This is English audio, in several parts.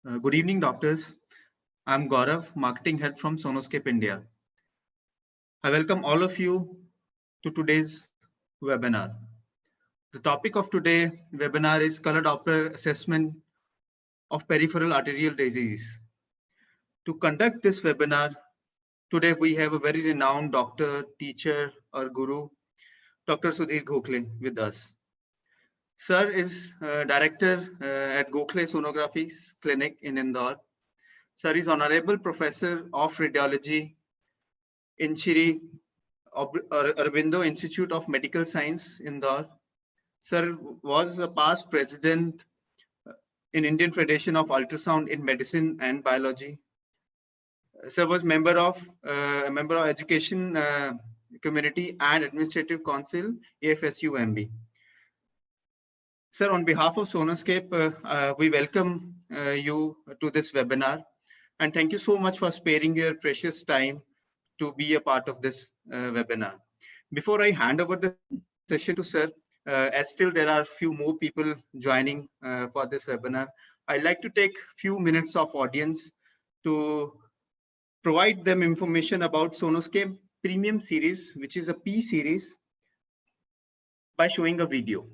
Good evening, doctors. I'm Gaurav, Marketing Head from Sonoscape India. I welcome all of you to today's webinar. The topic of today's webinar is color Doppler assessment of peripheral arterial disease. To conduct this webinar, today we have a very renowned doctor, teacher, or guru, Dr. Sudhir Gokhale with us. Sir is director at Gokhale Sonography Clinic in Indore. Sir is honorable professor of radiology in Shri Aurobindo Institute of Medical Science, Indore. Sir was a past president in Indian Federation of Ultrasound in Medicine and Biology. Sir was member of Education Community and Administrative Council, AFSU-MB. Sir, on behalf of Sonoscape, we welcome you to this webinar, and thank you so much for sparing your precious time to be a part of this webinar. Before I hand over the session to Sir, as still there are a few more people joining for this webinar, I'd like to take a few minutes of audience to provide them information about Sonoscape Premium Series, which is a P series, by showing a video.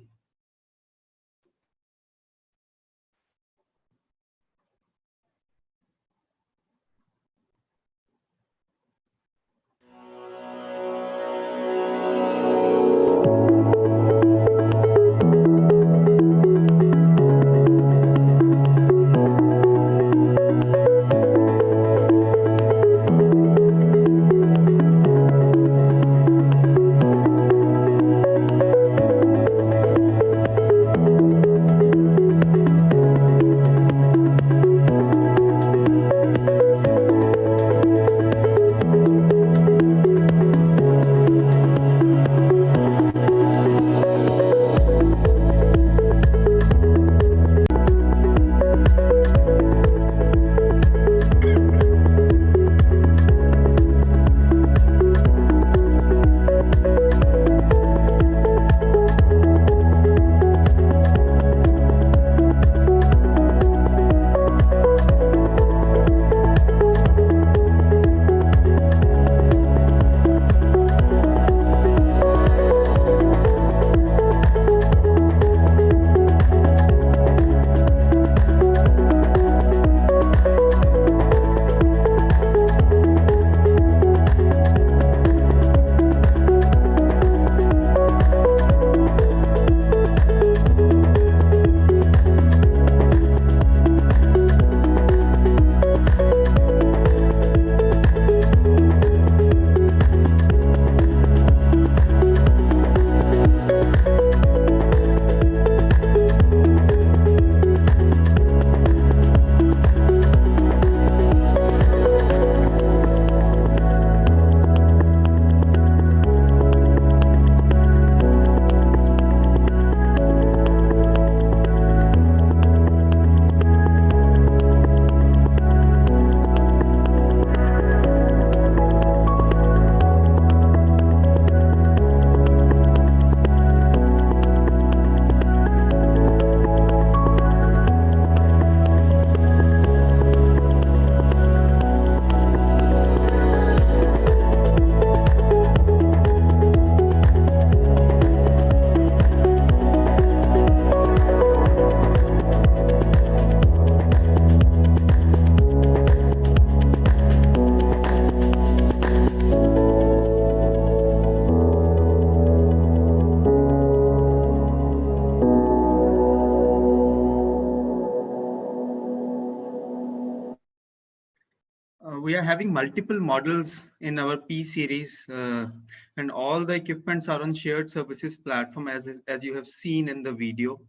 We are having multiple models in our P series, and all the equipments are on shared services platform as you have seen in the video.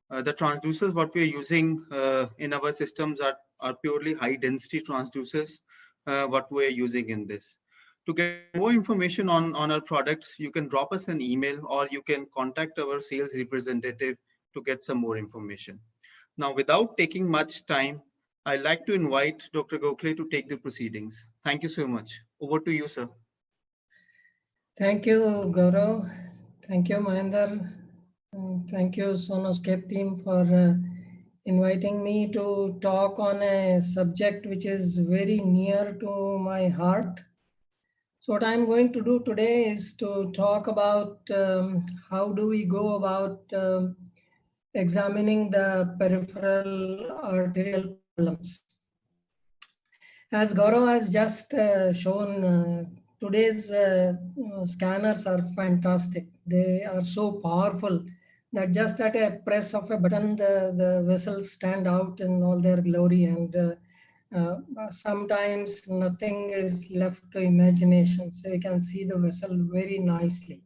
The transducers what we are using in our systems are purely high density transducers, what we are using in this. To get more information on our products, you can drop us an email or you can contact our sales representative to get some more information. Now, without taking much time, I'd like to invite Dr. Gokhale to take the proceedings. Thank you so much. Over to you, sir. Thank you, Gaurav. Thank you, Mahendra. Thank you, Sonoscape team, for inviting me to talk on a subject which is very near to my heart. So what I'm going to do today is to talk about how do we go about examining the peripheral arterial problems. As Gaurav has just shown, today's scanners are fantastic. They are so powerful that just at a press of a button, the vessels stand out in all their glory, and sometimes nothing is left to imagination. So you can see the vessel very nicely.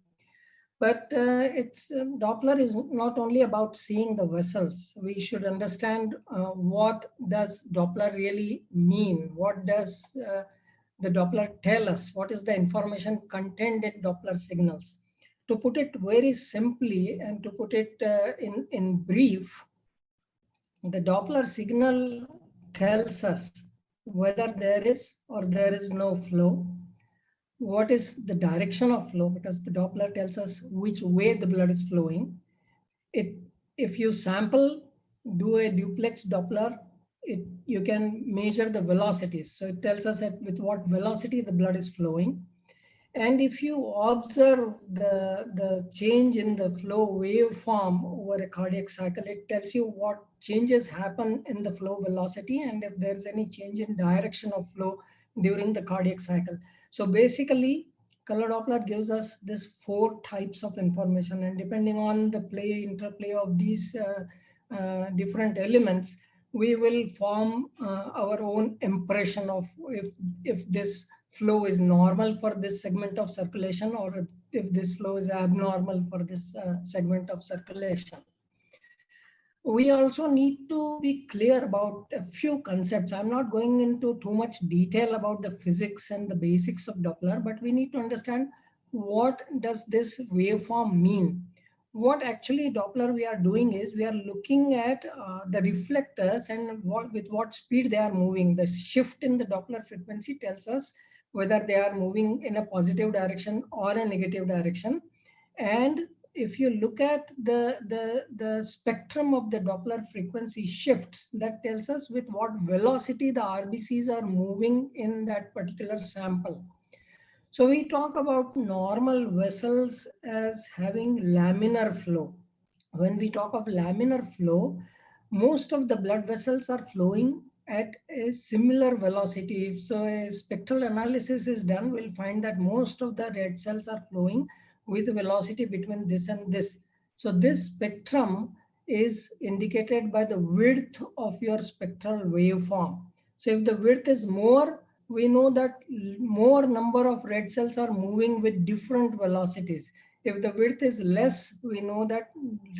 But it's Doppler is not only about seeing the vessels. We should understand what does Doppler really mean. What does the Doppler tell us? What is the information contained in Doppler signals? To put it very simply and to put it in brief, the Doppler signal tells us whether there is or there is no flow, what is the direction of flow, because the Doppler tells us which way the blood is flowing. If you sample, do a duplex Doppler, you can measure the velocities. So it tells us with what velocity the blood is flowing. And if you observe the change in the flow waveform over a cardiac cycle, it tells you what changes happen in the flow velocity and if there's any change in direction of flow during the cardiac cycle. So basically, color Doppler gives us this 4 types of information, and depending on the interplay of these different elements, we will form our own impression of if this flow is normal for this segment of circulation or if this flow is abnormal for this segment of circulation. We also need to be clear about a few concepts. I'm not going into too much detail about the physics and the basics of Doppler, but we need to understand what does this waveform mean. What actually Doppler we are doing is we are looking at the reflectors and with what speed they are moving. The shift in the Doppler frequency tells us whether they are moving in a positive direction or a negative direction. And if you look at the spectrum of the Doppler frequency shifts, that tells us with what velocity the RBCs are moving in that particular sample. So we talk about normal vessels as having laminar flow. When we talk of laminar flow, most of the blood vessels are flowing at a similar velocity. So a spectral analysis is done, we'll find that most of the red cells are flowing with a velocity between this and this. So this spectrum is indicated by the width of your spectral waveform. So if the width is more, we know that more number of red cells are moving with different velocities. If the width is less, we know that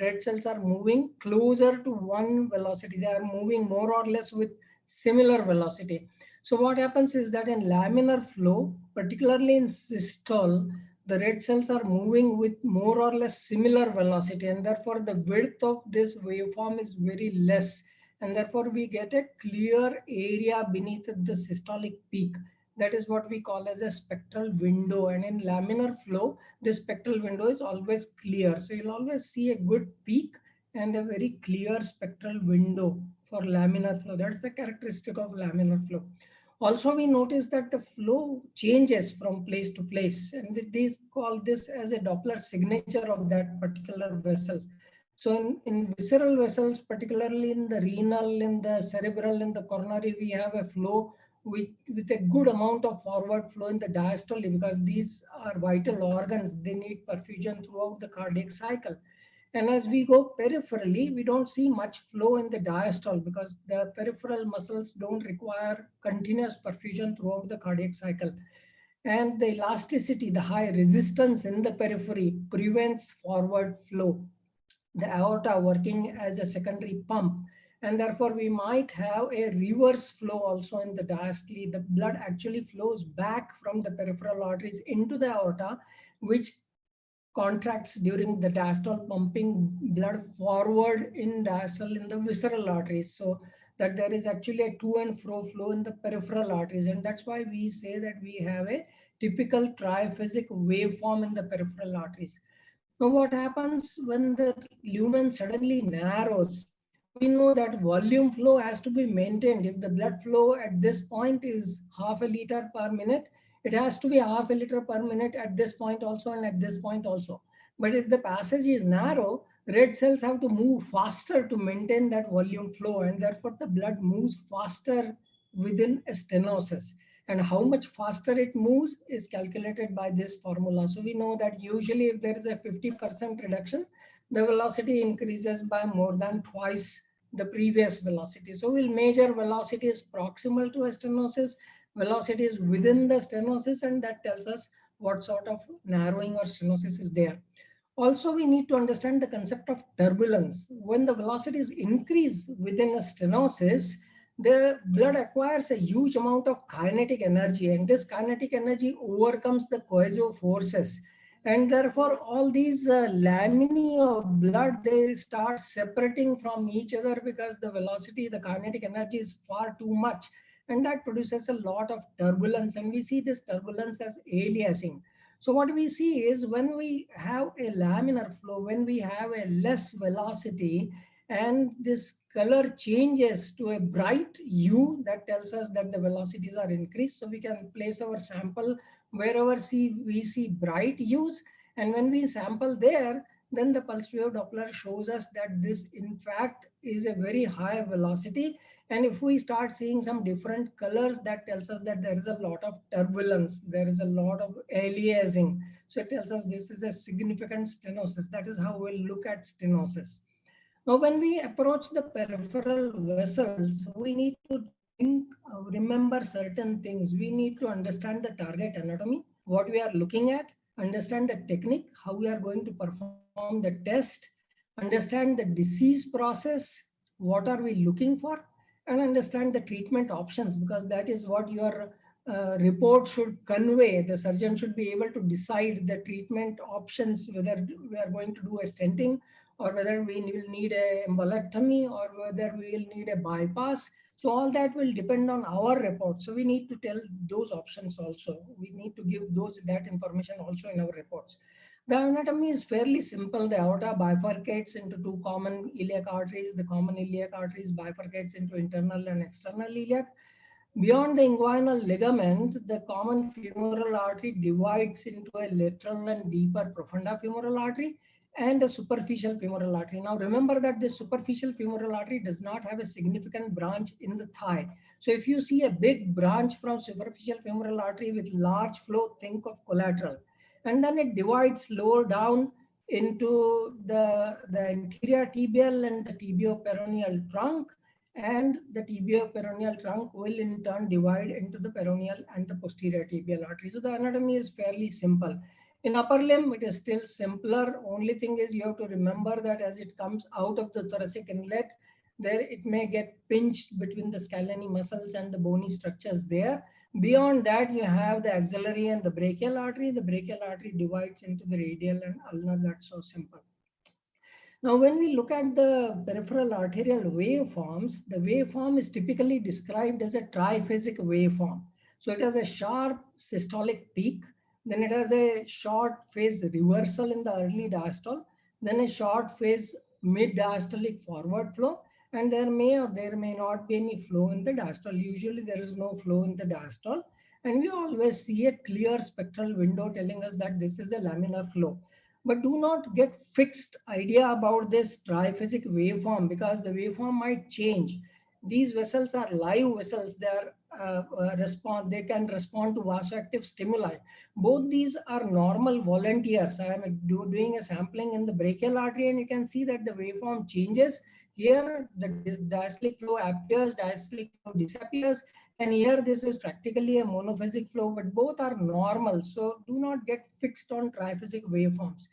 red cells are moving closer to one velocity. They are moving more or less with similar velocity. So what happens is that in laminar flow, particularly in systole, the red cells are moving with more or less similar velocity, and therefore the width of this waveform is very less, and therefore we get a clear area beneath the systolic peak. That is what we call as a spectral window, and in laminar flow this spectral window is always clear. So you'll always see a good peak and a very clear spectral window for laminar flow. That's the characteristic of laminar flow. Also, we notice that the flow changes from place to place, and these call this as a Doppler signature of that particular vessel. So in visceral vessels, particularly in the renal, in the cerebral, in the coronary, we have a flow with a good amount of forward flow in the diastole, because these are vital organs. They need perfusion throughout the cardiac cycle. And as we go peripherally, we don't see much flow in the diastole because the peripheral muscles don't require continuous perfusion throughout the cardiac cycle. And the elasticity, the high resistance in the periphery prevents forward flow, the aorta working as a secondary pump. And therefore, we might have a reverse flow also in the diastole. The blood actually flows back from the peripheral arteries into the aorta, which contracts during the diastole, pumping blood forward in diastole in the visceral arteries. So that there is actually a to and fro flow in the peripheral arteries. And that's why we say that we have a typical triphasic waveform in the peripheral arteries. Now, what happens when the lumen suddenly narrows? We know that volume flow has to be maintained. If the blood flow at this point is half a liter per minute, it has to be half a liter per minute at this point also and at this point also. But if the passage is narrow, red cells have to move faster to maintain that volume flow, and therefore the blood moves faster within a stenosis. And how much faster it moves is calculated by this formula. So we know that usually if there is a 50% reduction, the velocity increases by more than twice the previous velocity. So we'll measure velocities proximal to a stenosis, velocities within the stenosis, and that tells us what sort of narrowing or stenosis is there. Also, we need to understand the concept of turbulence. When the velocities increase within a stenosis, the blood acquires a huge amount of kinetic energy, and this kinetic energy overcomes the cohesive forces. And therefore, all these laminae of blood, they start separating from each other because the velocity, the kinetic energy is far too much. And that produces a lot of turbulence. And we see this turbulence as aliasing. So what we see is when we have a laminar flow, when we have a less velocity and this color changes to a bright hue, that tells us that the velocities are increased. So we can place our sample wherever we see bright hues. And when we sample there, then the pulse wave Doppler shows us that this in fact is a very high velocity. And if we start seeing some different colors, that tells us that there is a lot of turbulence, there is a lot of aliasing. So it tells us this is a significant stenosis. That is how we'll look at stenosis. Now, when we approach the peripheral vessels, we need to remember certain things. We need to understand the target anatomy, what we are looking at, understand the technique, how we are going to perform the test, understand the disease process, what are we looking for, and understand the treatment options, because that is what your report should convey. The surgeon should be able to decide the treatment options, whether we are going to do a stenting, or whether we will need a embolectomy, or whether we will need a bypass. So all that will depend on our report. So we need to tell those options also. We need to give that information also in our reports. The anatomy is fairly simple. The aorta bifurcates into two common iliac arteries. The common iliac arteries bifurcates into internal and external iliac. Beyond the inguinal ligament, the common femoral artery divides into a lateral and deeper profunda femoral artery and a superficial femoral artery. Now remember that this superficial femoral artery does not have a significant branch in the thigh. So if you see a big branch from superficial femoral artery with large flow, think of collateral. And then it divides lower down into the anterior tibial and the tibioperoneal trunk, and the tibioperoneal trunk will in turn divide into the peroneal and the posterior tibial artery. So the anatomy is fairly simple. In upper limb, it is still simpler. Only thing is you have to remember that as it comes out of the thoracic inlet, there it may get pinched between the scalene muscles and the bony structures there. Beyond that, you have the axillary and the brachial artery. The brachial artery divides into the radial and ulnar. That's so simple. Now, when we look at the peripheral arterial waveforms, the waveform is typically described as a triphasic waveform. So it has a sharp systolic peak, then it has a short phase reversal in the early diastole, then a short phase mid-diastolic forward flow, and there may or there may not be any flow in the diastole. Usually there is no flow in the diastole, and we always see a clear spectral window telling us that this is a laminar flow. But do not get fixed idea about this triphasic waveform, because the waveform might change. These vessels are live vessels. They are they can respond to vasoactive stimuli. Both these are normal volunteers. I am doing a sampling in the brachial artery, and you can see that the waveform changes. Here the diastolic flow appears, diastolic flow disappears, and here this is practically a monophasic flow, but both are normal. So do not get fixed on triphasic waveforms.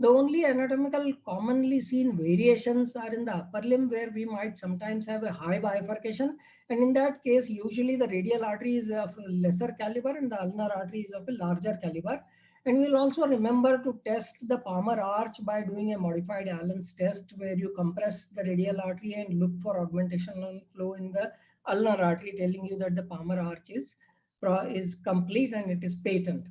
The only anatomical commonly seen variations are in the upper limb, where we might sometimes have a high bifurcation. And in that case, usually the radial artery is of lesser caliber and the ulnar artery is of a larger caliber. And we'll also remember to test the Palmer arch by doing a modified Allen's test, where you compress the radial artery and look for augmentational flow in the ulnar artery, telling you that the Palmer arch is complete and it is patent.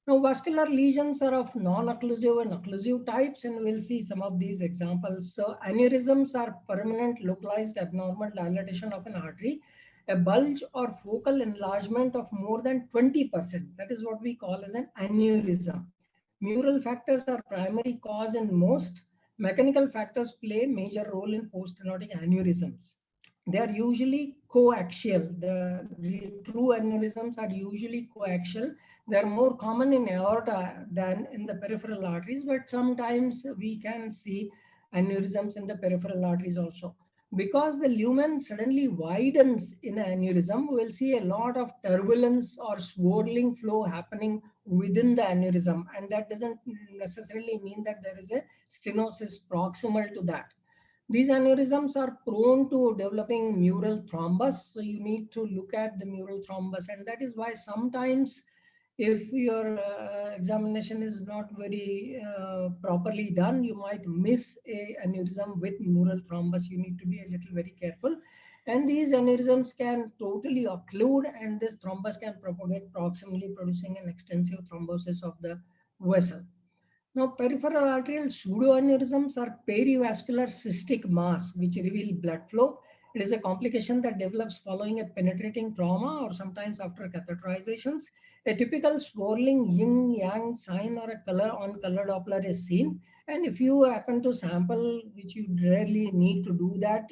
Now, vascular lesions are of non-occlusive and occlusive types, and we'll see some of these examples. So aneurysms are permanent localized abnormal dilatation of an artery, a bulge or focal enlargement of more than 20%. That is what we call as an aneurysm. Mural factors are primary cause in most. Mechanical factors play major role in post-stenotic aneurysms. They are usually coaxial. The true aneurysms are usually coaxial. They are more common in aorta than in the peripheral arteries, but sometimes we can see aneurysms in the peripheral arteries also. Because the lumen suddenly widens in an aneurysm, we'll see a lot of turbulence or swirling flow happening within the aneurysm, and that doesn't necessarily mean that there is a stenosis proximal to that. These aneurysms are prone to developing mural thrombus, so you need to look at the mural thrombus, and that is why sometimes if your examination is not very properly done, you might miss a aneurysm with mural thrombus. You need to be a little very careful. And these aneurysms can totally occlude, and this thrombus can propagate proximally, producing an extensive thrombosis of the vessel. Now, peripheral arterial pseudoaneurysms are perivascular cystic mass which reveal blood flow. It is a complication that develops following a penetrating trauma or sometimes after catheterizations. A typical swirling yin-yang sign or a color on color Doppler is seen. And if you happen to sample, which you rarely need to do that,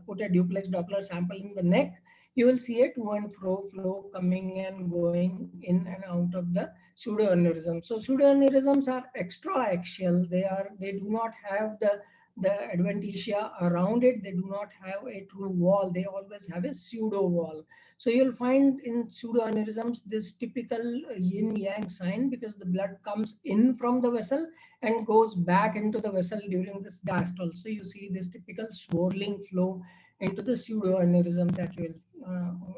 put a duplex Doppler sample in the neck, you will see a to and fro flow coming and going in and out of the pseudoaneurysm. So pseudoaneurysms are extraaxial. They do not have the adventitia around it. They do not have a true wall. They always have a pseudo wall. So you'll find in pseudoaneurysms this typical yin-yang sign, because the blood comes in from the vessel and goes back into the vessel during this diastole. So you see this typical swirling flow into the pseudoaneurysm that you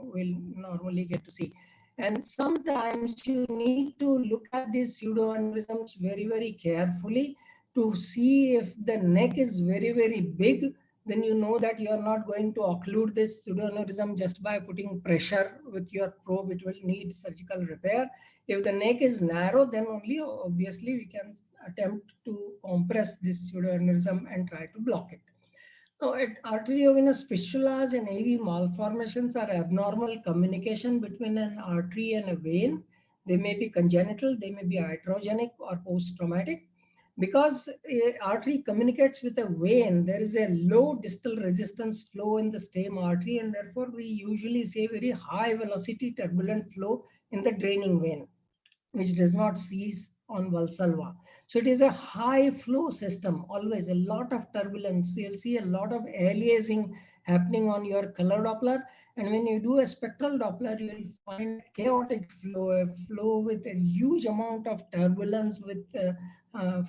will normally get to see. And sometimes you need to look at these pseudoaneurysms very, very carefully to see if the neck is very, very big. Then you know that you are not going to occlude this pseudoaneurysm just by putting pressure with your probe. It will need surgical repair. If the neck is narrow, then only obviously we can attempt to compress this pseudoaneurysm and try to block it. Now, arteriovenous fistulas and AV malformations are abnormal communication between an artery and a vein. They may be congenital, they may be iatrogenic or post-traumatic. Because an artery communicates with a vein, there is a low distal resistance flow in the stem artery, and therefore we usually say very high velocity turbulent flow in the draining vein, which does not cease on Valsalva. So it is a high flow system, always a lot of turbulence. You'll see a lot of aliasing happening on your color Doppler. And when you do a spectral Doppler, you will find a chaotic flow, a flow with a huge amount of turbulence with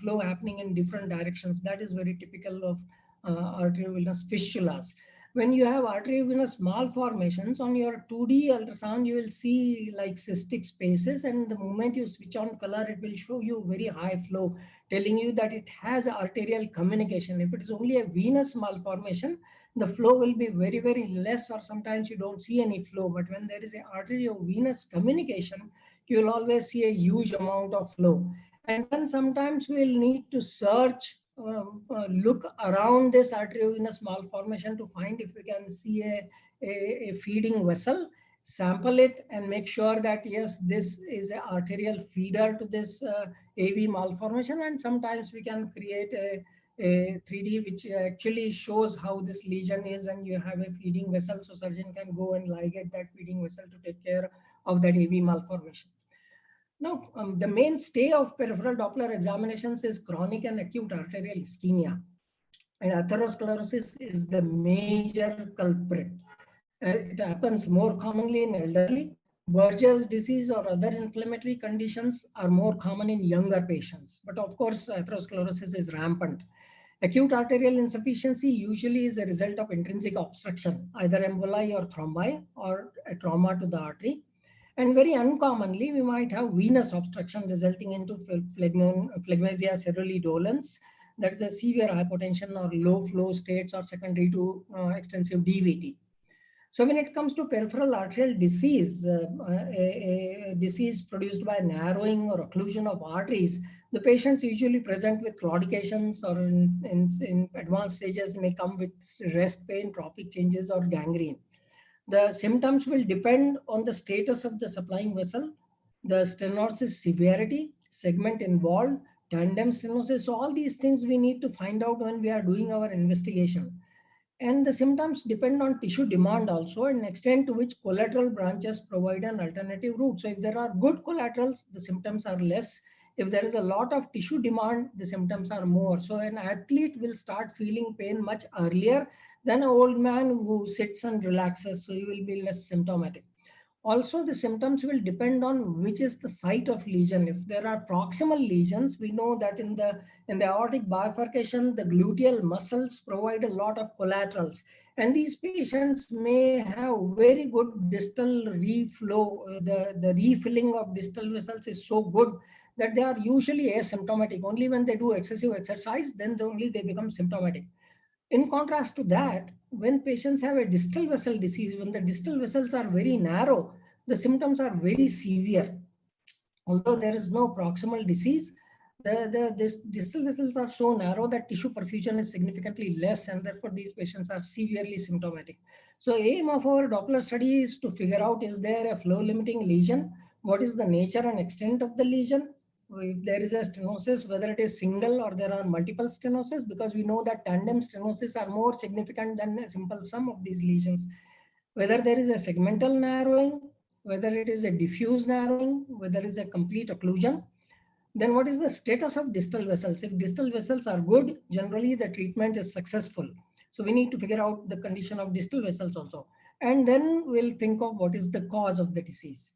flow happening in different directions. That is very typical of arteriovenous fistulas. When you have arteriovenous malformations on your 2D ultrasound, you will see like cystic spaces, and the moment you switch on color, it will show you very high flow, telling you that it has arterial communication. If it is only a venous malformation, the flow will be very, very less, or sometimes you don't see any flow. But when there is an arteriovenous communication, you will always see a huge amount of flow. And then sometimes we'll need to search, look around this arteriovenous malformation to find if we can see a feeding vessel, sample it and make sure that yes, this is an arterial feeder to this AV malformation. And sometimes we can create a 3D which actually shows how this lesion is, and you have a feeding vessel, so surgeon can go and ligate that feeding vessel to take care of that AV malformation. Now, the mainstay of peripheral Doppler examinations is chronic and acute arterial ischemia. And atherosclerosis is the major culprit. It happens more commonly in elderly. Buerger's disease or other inflammatory conditions are more common in younger patients. But of course, atherosclerosis is rampant. Acute arterial insufficiency usually is a result of intrinsic obstruction, either emboli or thrombi, or a trauma to the artery. And very uncommonly, we might have venous obstruction resulting into phlegmasia cerulli dolens. That is a severe hypotension or low flow states or secondary to extensive DVT. So when it comes to peripheral arterial disease, a disease produced by narrowing or occlusion of arteries, the patients usually present with claudications, or in advanced stages may come with rest pain, trophic changes, or gangrene. The symptoms will depend on the status of the supplying vessel, the stenosis severity, segment involved, tandem stenosis. So all these things we need to find out when we are doing our investigation. And the symptoms depend on tissue demand also, and extent to which collateral branches provide an alternative route. So if there are good collaterals, the symptoms are less. If there is a lot of tissue demand, the symptoms are more. So an athlete will start feeling pain much earlier than an old man who sits and relaxes. So he will be less symptomatic. Also, the symptoms will depend on which is the site of lesion. If there are proximal lesions, we know that in the aortic bifurcation, the gluteal muscles provide a lot of collaterals. And these patients may have very good distal reflow. The refilling of distal vessels is so good that they are usually asymptomatic. Only when they do excessive exercise, then only they become symptomatic. In contrast to that, when patients have a distal vessel disease, when the distal vessels are very narrow, the symptoms are very severe. Although there is no proximal disease, this distal vessels are so narrow that tissue perfusion is significantly less, and therefore these patients are severely symptomatic. So aim of our Doppler study is to figure out, is there a flow limiting lesion? What is the nature and extent of the lesion? If there is a stenosis, whether it is single or there are multiple stenosis, because we know that tandem stenosis are more significant than a simple sum of these lesions. Whether there is a segmental narrowing, whether it is a diffuse narrowing, whether it is a complete occlusion. Then what is the status of distal vessels? If distal vessels are good, generally the treatment is successful. So we need to figure out the condition of distal vessels also. And then we'll think of what is the cause of the disease.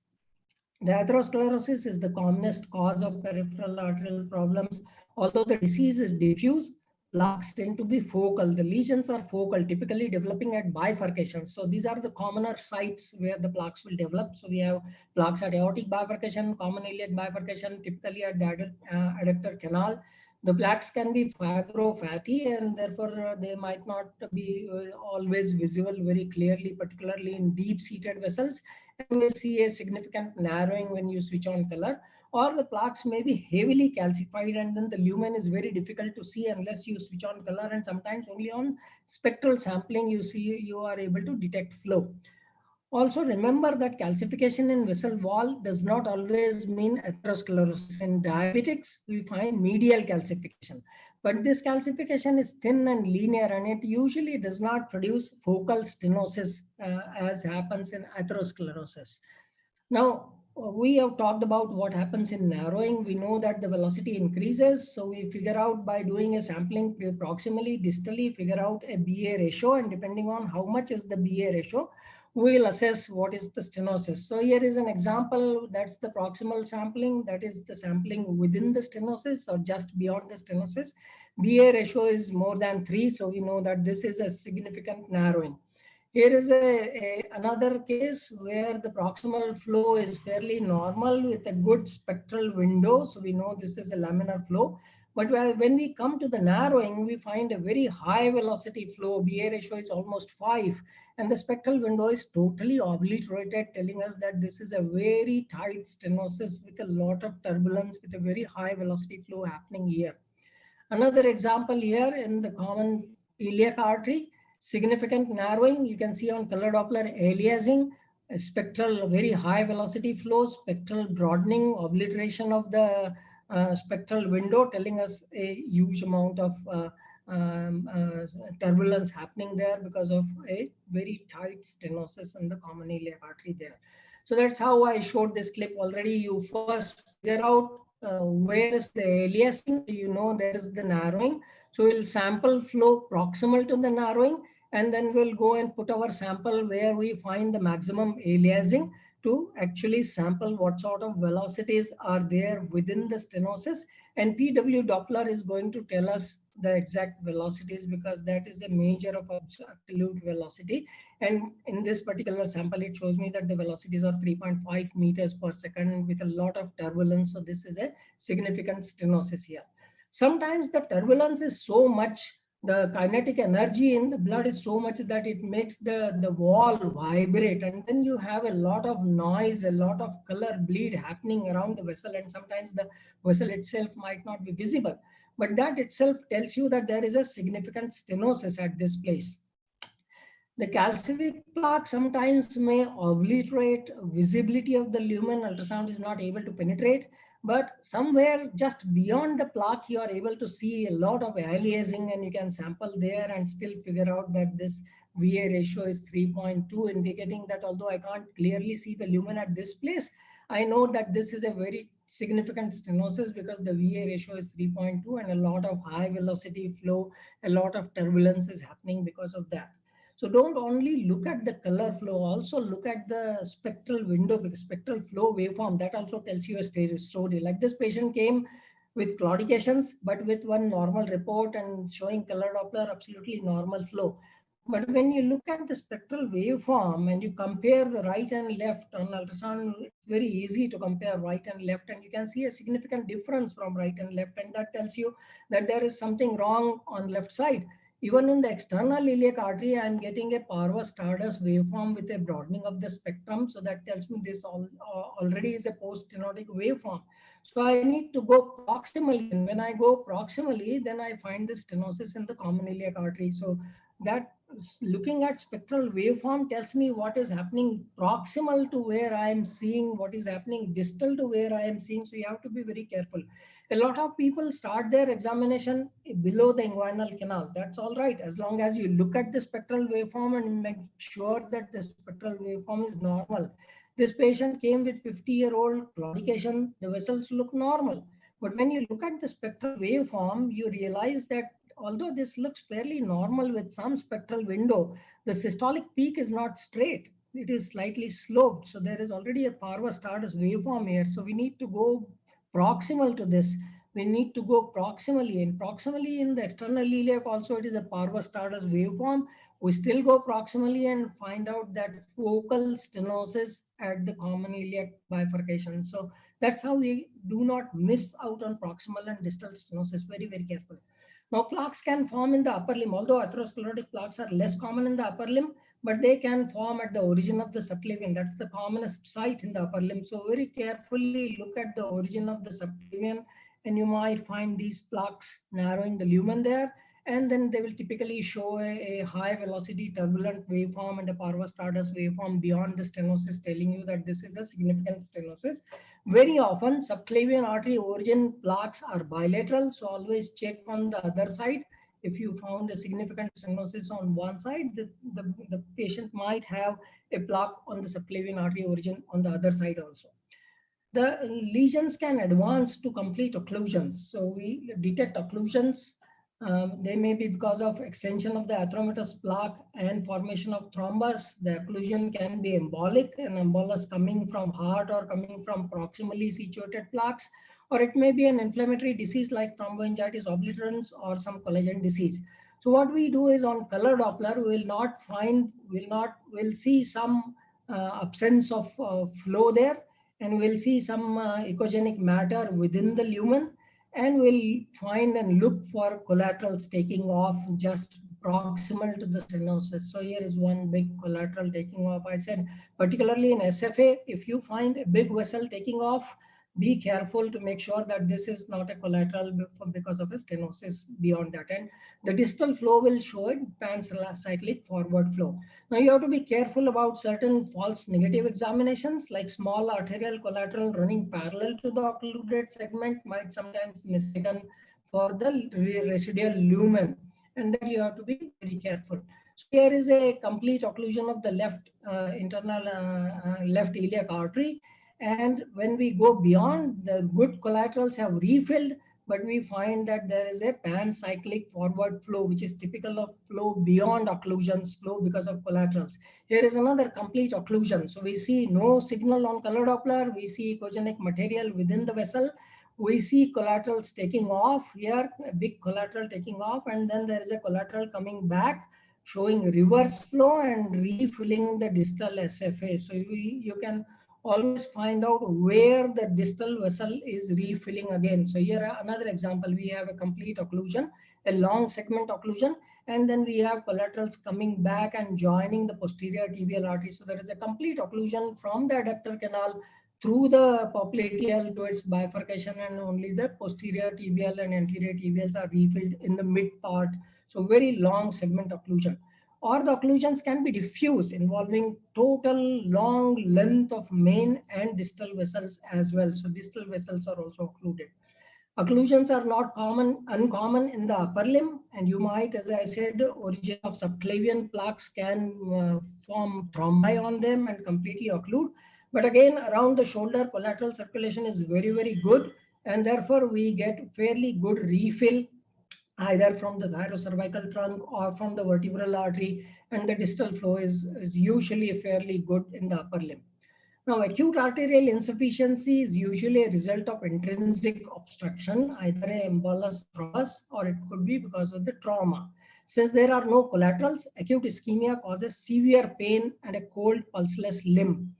The atherosclerosis is the commonest cause of peripheral arterial problems. Although the disease is diffuse, plaques tend to be focal. The lesions are focal, typically developing at bifurcations. So these are the commoner sites where the plaques will develop. So we have plaques at aortic bifurcation, common iliac bifurcation, typically at the adductor canal. The plaques can be fibrofatty, and therefore they might not be always visible very clearly, particularly in deep-seated vessels. And we'll see a significant narrowing when you switch on color, or the plaques may be heavily calcified, and then the lumen is very difficult to see unless you switch on color, and sometimes only on spectral sampling you are able to detect flow. Also remember that calcification in vessel wall does not always mean atherosclerosis. In diabetics, we find medial calcification, but this calcification is thin and linear, and it usually does not produce focal stenosis as happens in atherosclerosis. Now, we have talked about what happens in narrowing. We know that the velocity increases. So we figure out by doing a sampling proximally, distally, figure out a BA ratio. And depending on how much is the BA ratio, we will assess what is the stenosis. So here is an example. That's the proximal sampling. That is the sampling within the stenosis or just beyond the stenosis. BA ratio is more than 3. So we know that this is a significant narrowing. Here is another case where the proximal flow is fairly normal with a good spectral window. So we know this is a laminar flow. But when we come to the narrowing, we find a very high velocity flow. BA ratio is almost 5. And the spectral window is totally obliterated, telling us that this is a very tight stenosis with a lot of turbulence, with a very high velocity flow happening here. Another example here in the common iliac artery, significant narrowing. You can see on color Doppler aliasing, spectral very high velocity flow, spectral broadening, obliteration of the spectral window, telling us a huge amount of turbulence happening there because of a very tight stenosis in the common iliac artery there. So that's how I showed this clip already. You first figure out where is the aliasing. You know there is the narrowing. So we'll sample flow proximal to the narrowing, and then we'll go and put our sample where we find the maximum aliasing to actually sample what sort of velocities are there within the stenosis. And PW Doppler is going to tell us the exact velocities, because that is a measure of absolute velocity. And in this particular sample, it shows me that the velocities are 3.5 meters per second with a lot of turbulence. So this is a significant stenosis here. Sometimes the turbulence is so much the kinetic energy in the blood is so much that it makes the wall vibrate, and then you have a lot of noise, a lot of color bleed happening around the vessel, and sometimes the vessel itself might not be visible. But that itself tells you that there is a significant stenosis at this place. The calcific plaque sometimes may obliterate visibility of the lumen. Ultrasound is not able to penetrate, but somewhere just beyond the plaque, you are able to see a lot of aliasing, and you can sample there and still figure out that this VA ratio is 3.2, indicating that although I can't clearly see the lumen at this place, I know that this is a very significant stenosis because the VA ratio is 3.2 and a lot of high velocity flow, a lot of turbulence is happening because of that. So don't only look at the color flow, also look at the spectral window, because spectral flow waveform, that also tells you a story. Like this patient came with claudications, but with one normal report and showing color Doppler, absolutely normal flow. But when you look at the spectral waveform and you compare the right and left on ultrasound, it's very easy to compare right and left, and you can see a significant difference from right and left, and that tells you that there is something wrong on left side. Even in the external iliac artery, I am getting a Parvus Stardust waveform with a broadening of the spectrum. So that tells me this already is a post-stenotic waveform. So I need to go proximally. And when I go proximally, then I find the stenosis in the common iliac artery. So that looking at spectral waveform tells me what is happening proximal to where I am seeing, what is happening distal to where I am seeing. So you have to be very careful. A lot of people start their examination below the inguinal canal. That's all right, as long as you look at the spectral waveform and make sure that the spectral waveform is normal. This patient came with 50-year-old claudication. The vessels look normal. But when you look at the spectral waveform, you realize that although this looks fairly normal with some spectral window, the systolic peak is not straight. It is slightly sloped. So there is already a Parvus Stardust waveform here. So we need to go proximal to this. We need to go proximally, and proximally in the external iliac also it is a Parvus Stardust waveform. We still go proximally and find out that focal stenosis at the common iliac bifurcation. So that's how we do not miss out on proximal and distal stenosis. Very, very careful. Now plaques can form in the upper limb, although atherosclerotic plaques are less common in the upper limb, but they can form at the origin of the subclavian. That's the commonest site in the upper limb. So very carefully look at the origin of the subclavian, and you might find these plaques narrowing the lumen there. And then they will typically show a high velocity turbulent waveform and a Parvus Stardust waveform beyond the stenosis, telling you that this is a significant stenosis. Very often subclavian artery origin plaques are bilateral. So always check on the other side. If you found a significant stenosis on one side, the patient might have a plaque on the subclavian artery origin on the other side also. The lesions can advance to complete occlusions. So we detect occlusions. They may be because of extension of the atheromatous plaque and formation of thrombus. The occlusion can be embolic, an embolus coming from heart or coming from proximally situated plaques, or it may be an inflammatory disease like thromboangiitis obliterans or some collagen disease. So what we do is on color Doppler, we'll see some absence of flow there, and we'll see some echogenic matter within the lumen, and we'll find and look for collaterals taking off just proximal to the stenosis. So here is one big collateral taking off. I said, particularly in SFA, if you find a big vessel taking off, be careful to make sure that this is not a collateral because of a stenosis beyond that. And the distal flow will show it pancyclic forward flow. Now you have to be careful about certain false negative examinations, like small arterial collateral running parallel to the occluded segment might sometimes mistaken for the residual lumen, and that you have to be very careful. So here is a complete occlusion of the left internal left iliac artery. And when we go beyond, the good collaterals have refilled, but we find that there is a pancyclic forward flow, which is typical of flow beyond occlusions, flow because of collaterals. Here is another complete occlusion. So we see no signal on color Doppler. We see echogenic material within the vessel. We see collaterals taking off here, a big collateral taking off, and then there is a collateral coming back, showing reverse flow and refilling the distal SFA. So you can always find out where the distal vessel is refilling again. So here another example, we have a complete occlusion a long segment occlusion, and then we have collaterals coming back and joining the posterior tibial artery. So there is a complete occlusion from the adductor canal through the popliteal to its bifurcation, and only the posterior tibial and anterior tibials are refilled in the mid part. So very long segment occlusion. Or the occlusions can be diffuse, involving total long length of main and distal vessels as well. So distal vessels are also occluded. Occlusions are not uncommon in the upper limb, and you might, as I said, origin of subclavian plaques can form thrombi on them and completely occlude. But again, around the shoulder, collateral circulation is very, very good, and therefore we get fairly good refill either from the thyrocervical trunk or from the vertebral artery, and the distal flow is usually fairly good in the upper limb. Now, acute arterial insufficiency is usually a result of intrinsic obstruction, either a embolus thrombus, or it could be because of the trauma. Since there are no collaterals, acute ischemia causes severe pain and a cold, pulseless limb.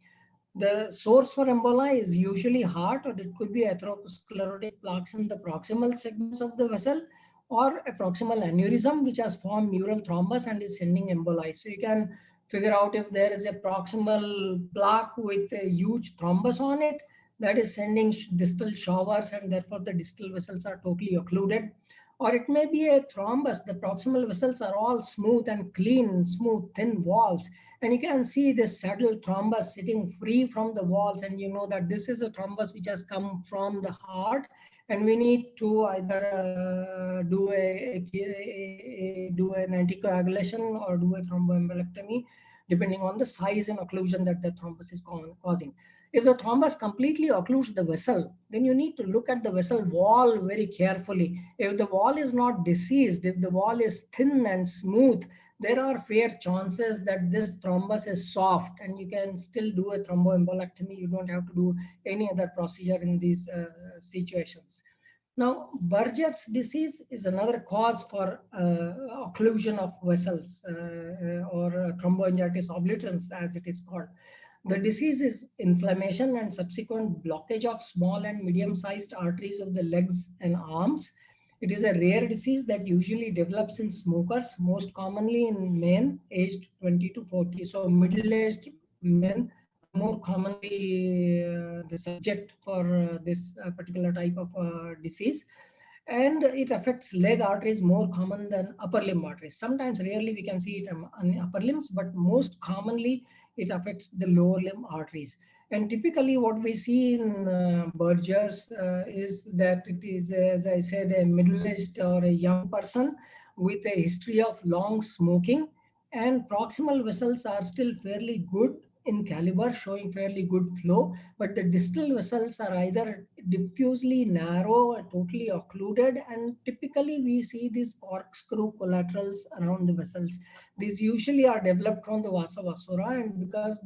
The source for emboli is usually heart, or it could be atherosclerotic plaques in the proximal segments of the vessel, or a proximal aneurysm which has formed mural thrombus and is sending emboli. So you can figure out if there is a proximal plaque with a huge thrombus on it that is sending distal showers, and therefore the distal vessels are totally occluded. Or it may be a thrombus. The proximal vessels are all smooth and clean, smooth, thin walls. And you can see this saddle thrombus sitting free from the walls. And you know that this is a thrombus which has come from the heart. And we need to either do an anticoagulation or do a thromboembolectomy, depending on the size and occlusion that the thrombus is causing. If the thrombus completely occludes the vessel, then you need to look at the vessel wall very carefully. If the wall is not diseased, if the wall is thin and smooth, there are fair chances that this thrombus is soft, and you can still do a thromboembolectomy. You don't have to do any other procedure in these situations. Now, Berger's disease is another cause for occlusion of vessels or thromboangiitis obliterans, as it is called. The disease is inflammation and subsequent blockage of small and medium-sized arteries of the legs and arms. It is a rare disease that usually develops in smokers, most commonly in men aged 20 to 40. So middle-aged men are more commonly the subject for this particular type of disease. And it affects leg arteries more common than upper limb arteries. Sometimes, rarely, we can see it on upper limbs, but most commonly it affects the lower limb arteries. And typically what we see in Berger's is that it is, as I said, a middle-aged or a young person with a history of long smoking, and proximal vessels are still fairly good in caliber, showing fairly good flow, but the distal vessels are either diffusely narrow or totally occluded, and typically we see these corkscrew collaterals around the vessels. These usually are developed from the vasa vasorum, and because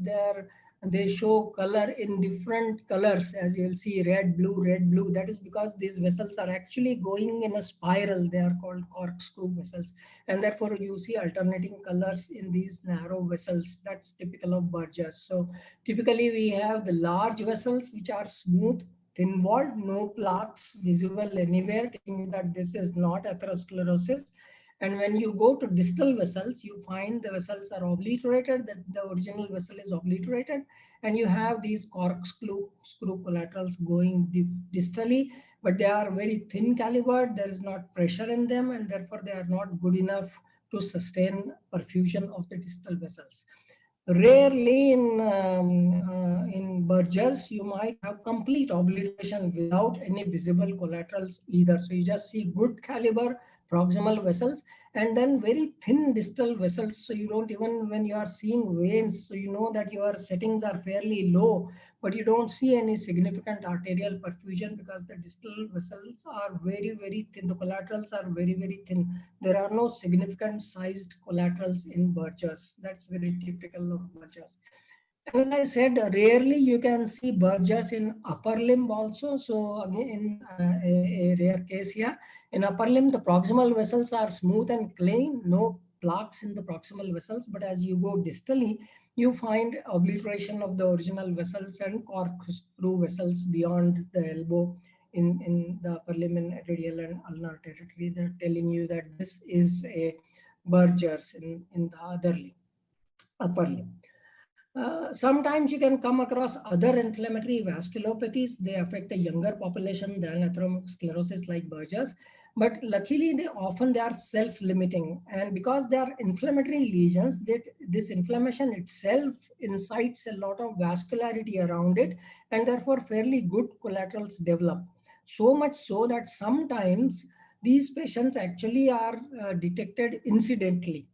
they show color in different colors, as you'll see, red, blue. That is because these vessels are actually going in a spiral. They are called corkscrew vessels. And therefore you see alternating colors in these narrow vessels. That's typical of Berger's. So typically we have the large vessels which are smooth, thin walled, no plaques visible anywhere, telling that this is not atherosclerosis. And when you go to distal vessels, you find the vessels are obliterated, that the original vessel is obliterated, and you have these corkscrew collaterals going distally, but they are very thin calibered. There is not pressure in them, and therefore they are not good enough to sustain perfusion of the distal vessels. Rarely in Berger's, you might have complete obliteration without any visible collaterals either. So you just see good caliber proximal vessels and then very thin distal vessels. So you don't even, when you are seeing veins, so you know that your settings are fairly low, but you don't see any significant arterial perfusion because the distal vessels are very, very thin. The collaterals are very, very thin. There are no significant sized collaterals in Berger's. That's very typical of Berger's. And as I said, rarely you can see Berger's in upper limb also. So again, in a rare case here, in upper limb, the proximal vessels are smooth and clean, no plaques in the proximal vessels. But as you go distally, you find obliteration of the original vessels and corkscrew vessels beyond the elbow in the upper limb and radial and ulnar territory. They're telling you that this is a Buerger's in the other limb, upper limb. Sometimes you can come across other inflammatory vasculopathies. They affect a younger population than atherosclerosis like Buerger's, but luckily they are self-limiting, and because they are inflammatory lesions, this inflammation itself incites a lot of vascularity around it, and therefore fairly good collaterals develop. So much so that sometimes these patients actually are detected incidentally.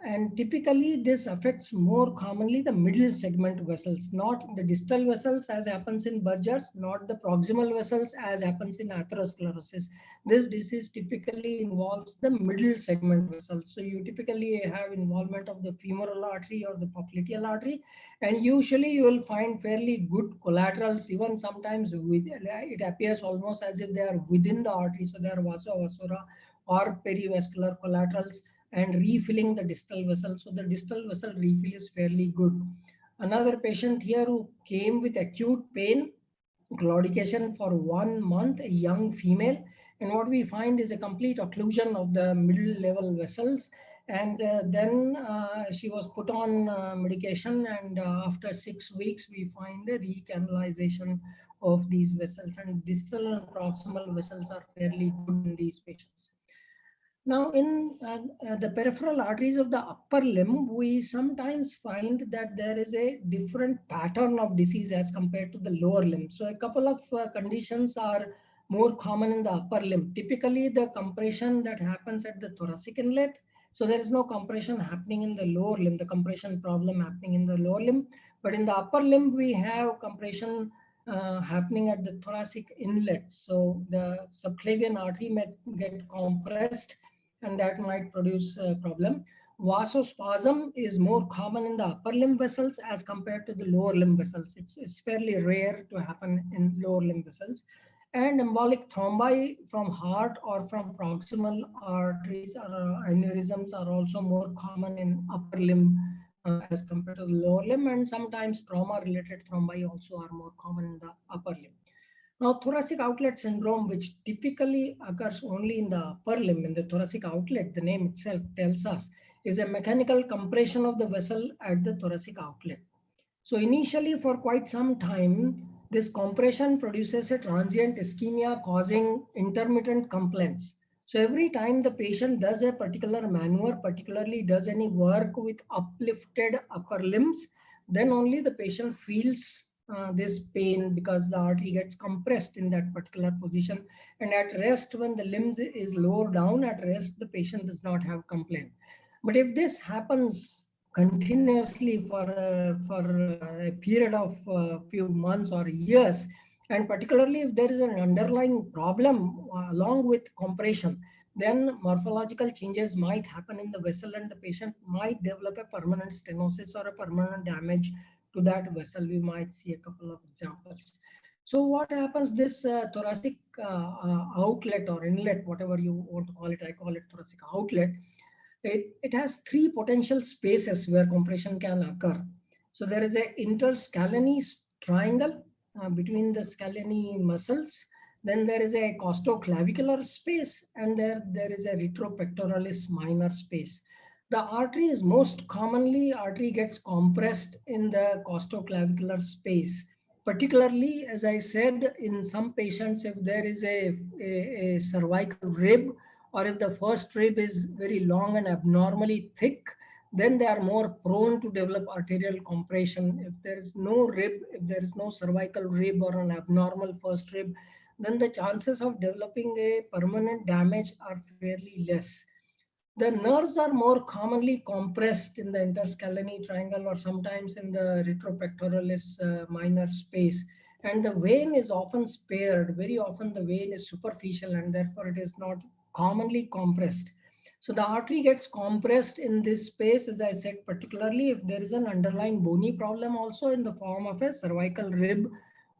And typically this affects more commonly the middle segment vessels, not the distal vessels as happens in Buerger's, not the proximal vessels as happens in atherosclerosis. This disease typically involves the middle segment vessels. So you typically have involvement of the femoral artery or the popliteal artery, and usually you will find fairly good collaterals, even sometimes it appears almost as if they are within the artery. So they are vasovasora or perivascular collaterals and refilling the distal vessel. So the distal vessel refill is fairly good. Another patient here who came with acute pain, claudication for 1 month, a young female, and what we find is a complete occlusion of the middle level vessels. And then she was put on medication, and after 6 weeks we find a recanalization of these vessels, and distal and proximal vessels are fairly good in these patients. Now, in the peripheral arteries of the upper limb, we sometimes find that there is a different pattern of disease as compared to the lower limb. So a couple of conditions are more common in the upper limb. Typically, the compression that happens at the thoracic inlet. So there is no compression happening in the lower limb, the compression problem happening in the lower limb. But in the upper limb, we have compression happening at the thoracic inlet. So the subclavian artery may get compressed, and that might produce a problem. Vasospasm is more common in the upper limb vessels as compared to the lower limb vessels. It's fairly rare to happen in lower limb vessels. And embolic thrombi from heart or from proximal arteries or aneurysms are also more common in upper limb as compared to the lower limb. And sometimes trauma-related thrombi also are more common in the upper limb. Now, thoracic outlet syndrome, which typically occurs only in the upper limb, in the thoracic outlet, the name itself tells us, is a mechanical compression of the vessel at the thoracic outlet. So initially, for quite some time, this compression produces a transient ischemia causing intermittent complaints. So every time the patient does a particular maneuver, particularly does any work with uplifted upper limbs, then only the patient feels this pain because the artery gets compressed in that particular position. And at rest, when the limbs is lower down, at rest, the patient does not have complaint. But if this happens continuously for a period of few months or years, and particularly if there is an underlying problem along with compression, then morphological changes might happen in the vessel, and the patient might develop a permanent stenosis or a permanent damage to that vessel. We might see a couple of examples. So what happens, this thoracic outlet or inlet, whatever you want to call it, I call it thoracic outlet, it has three potential spaces where compression can occur. So there is a interscalene triangle between the scalene muscles. Then there is a costoclavicular space, and there is a retropectoralis minor space. The artery is most commonly, artery gets compressed in the costoclavicular space. Particularly, as I said, in some patients, if there is a cervical rib, or if the first rib is very long and abnormally thick, then they are more prone to develop arterial compression. If there is no rib, if there is no cervical rib or an abnormal first rib, then the chances of developing a permanent damage are fairly less. The nerves are more commonly compressed in the interscalene triangle or sometimes in the retropectoralis minor space. And the vein is often spared. Very often the vein is superficial and therefore it is not commonly compressed. So the artery gets compressed in this space, as I said, particularly if there is an underlying bony problem also in the form of a cervical rib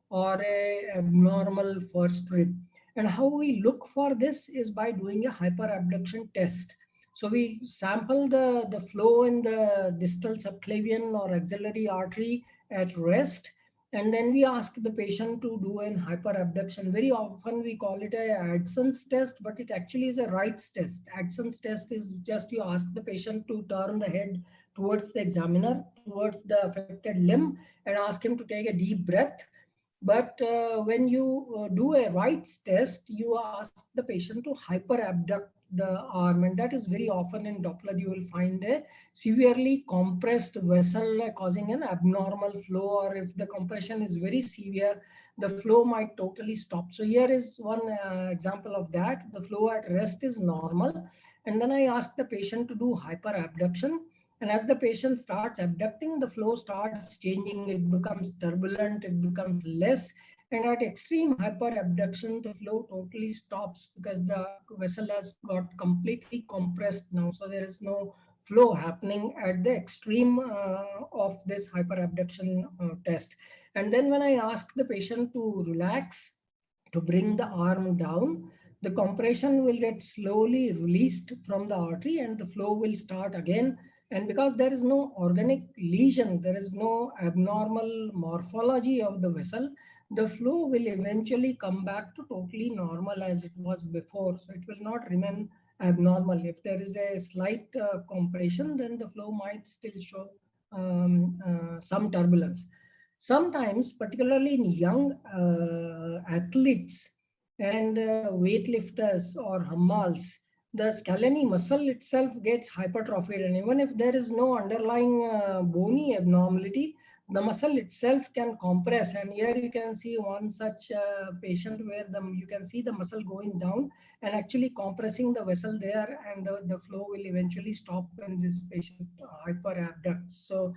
or a abnormal first rib. And how we look for this is by doing a hyperabduction test. So we sample the flow in the distal subclavian or axillary artery at rest, And then we ask the patient to do an hyperabduction. Very often we call it a Adson's test, but it actually is a Wright's test. Adson's test is just you ask the patient to turn the head towards the examiner, towards the affected limb, and ask him to take a deep breath. But when you do a Wright's test, you ask the patient to hyperabduct the arm, and that is very often in Doppler you will find a severely compressed vessel causing an abnormal flow, or if the compression is very severe, the flow might totally stop. So here is one example of that. The flow at rest is normal, and then I ask the patient to do hyperabduction. And as the patient starts abducting, the flow starts changing. It becomes turbulent, it becomes less. And at extreme hyperabduction, the flow totally stops because the vessel has got completely compressed now. So there is no flow happening at the extreme of this hyperabduction test. And then when I ask the patient to relax, to bring the arm down, the compression will get slowly released from the artery and the flow will start again. And because there is no organic lesion, there is no abnormal morphology of the vessel, the flow will eventually come back to totally normal as it was before. So it will not remain abnormal. If there is a slight compression, then the flow might still show some turbulence. Sometimes, particularly in young athletes and weightlifters or hammals, the scalene muscle itself gets hypertrophied, and even if there is no underlying bony abnormality, the muscle itself can compress. And here you can see one such patient where you can see the muscle going down and actually compressing the vessel there, and the flow will eventually stop when this patient hyperabducts. So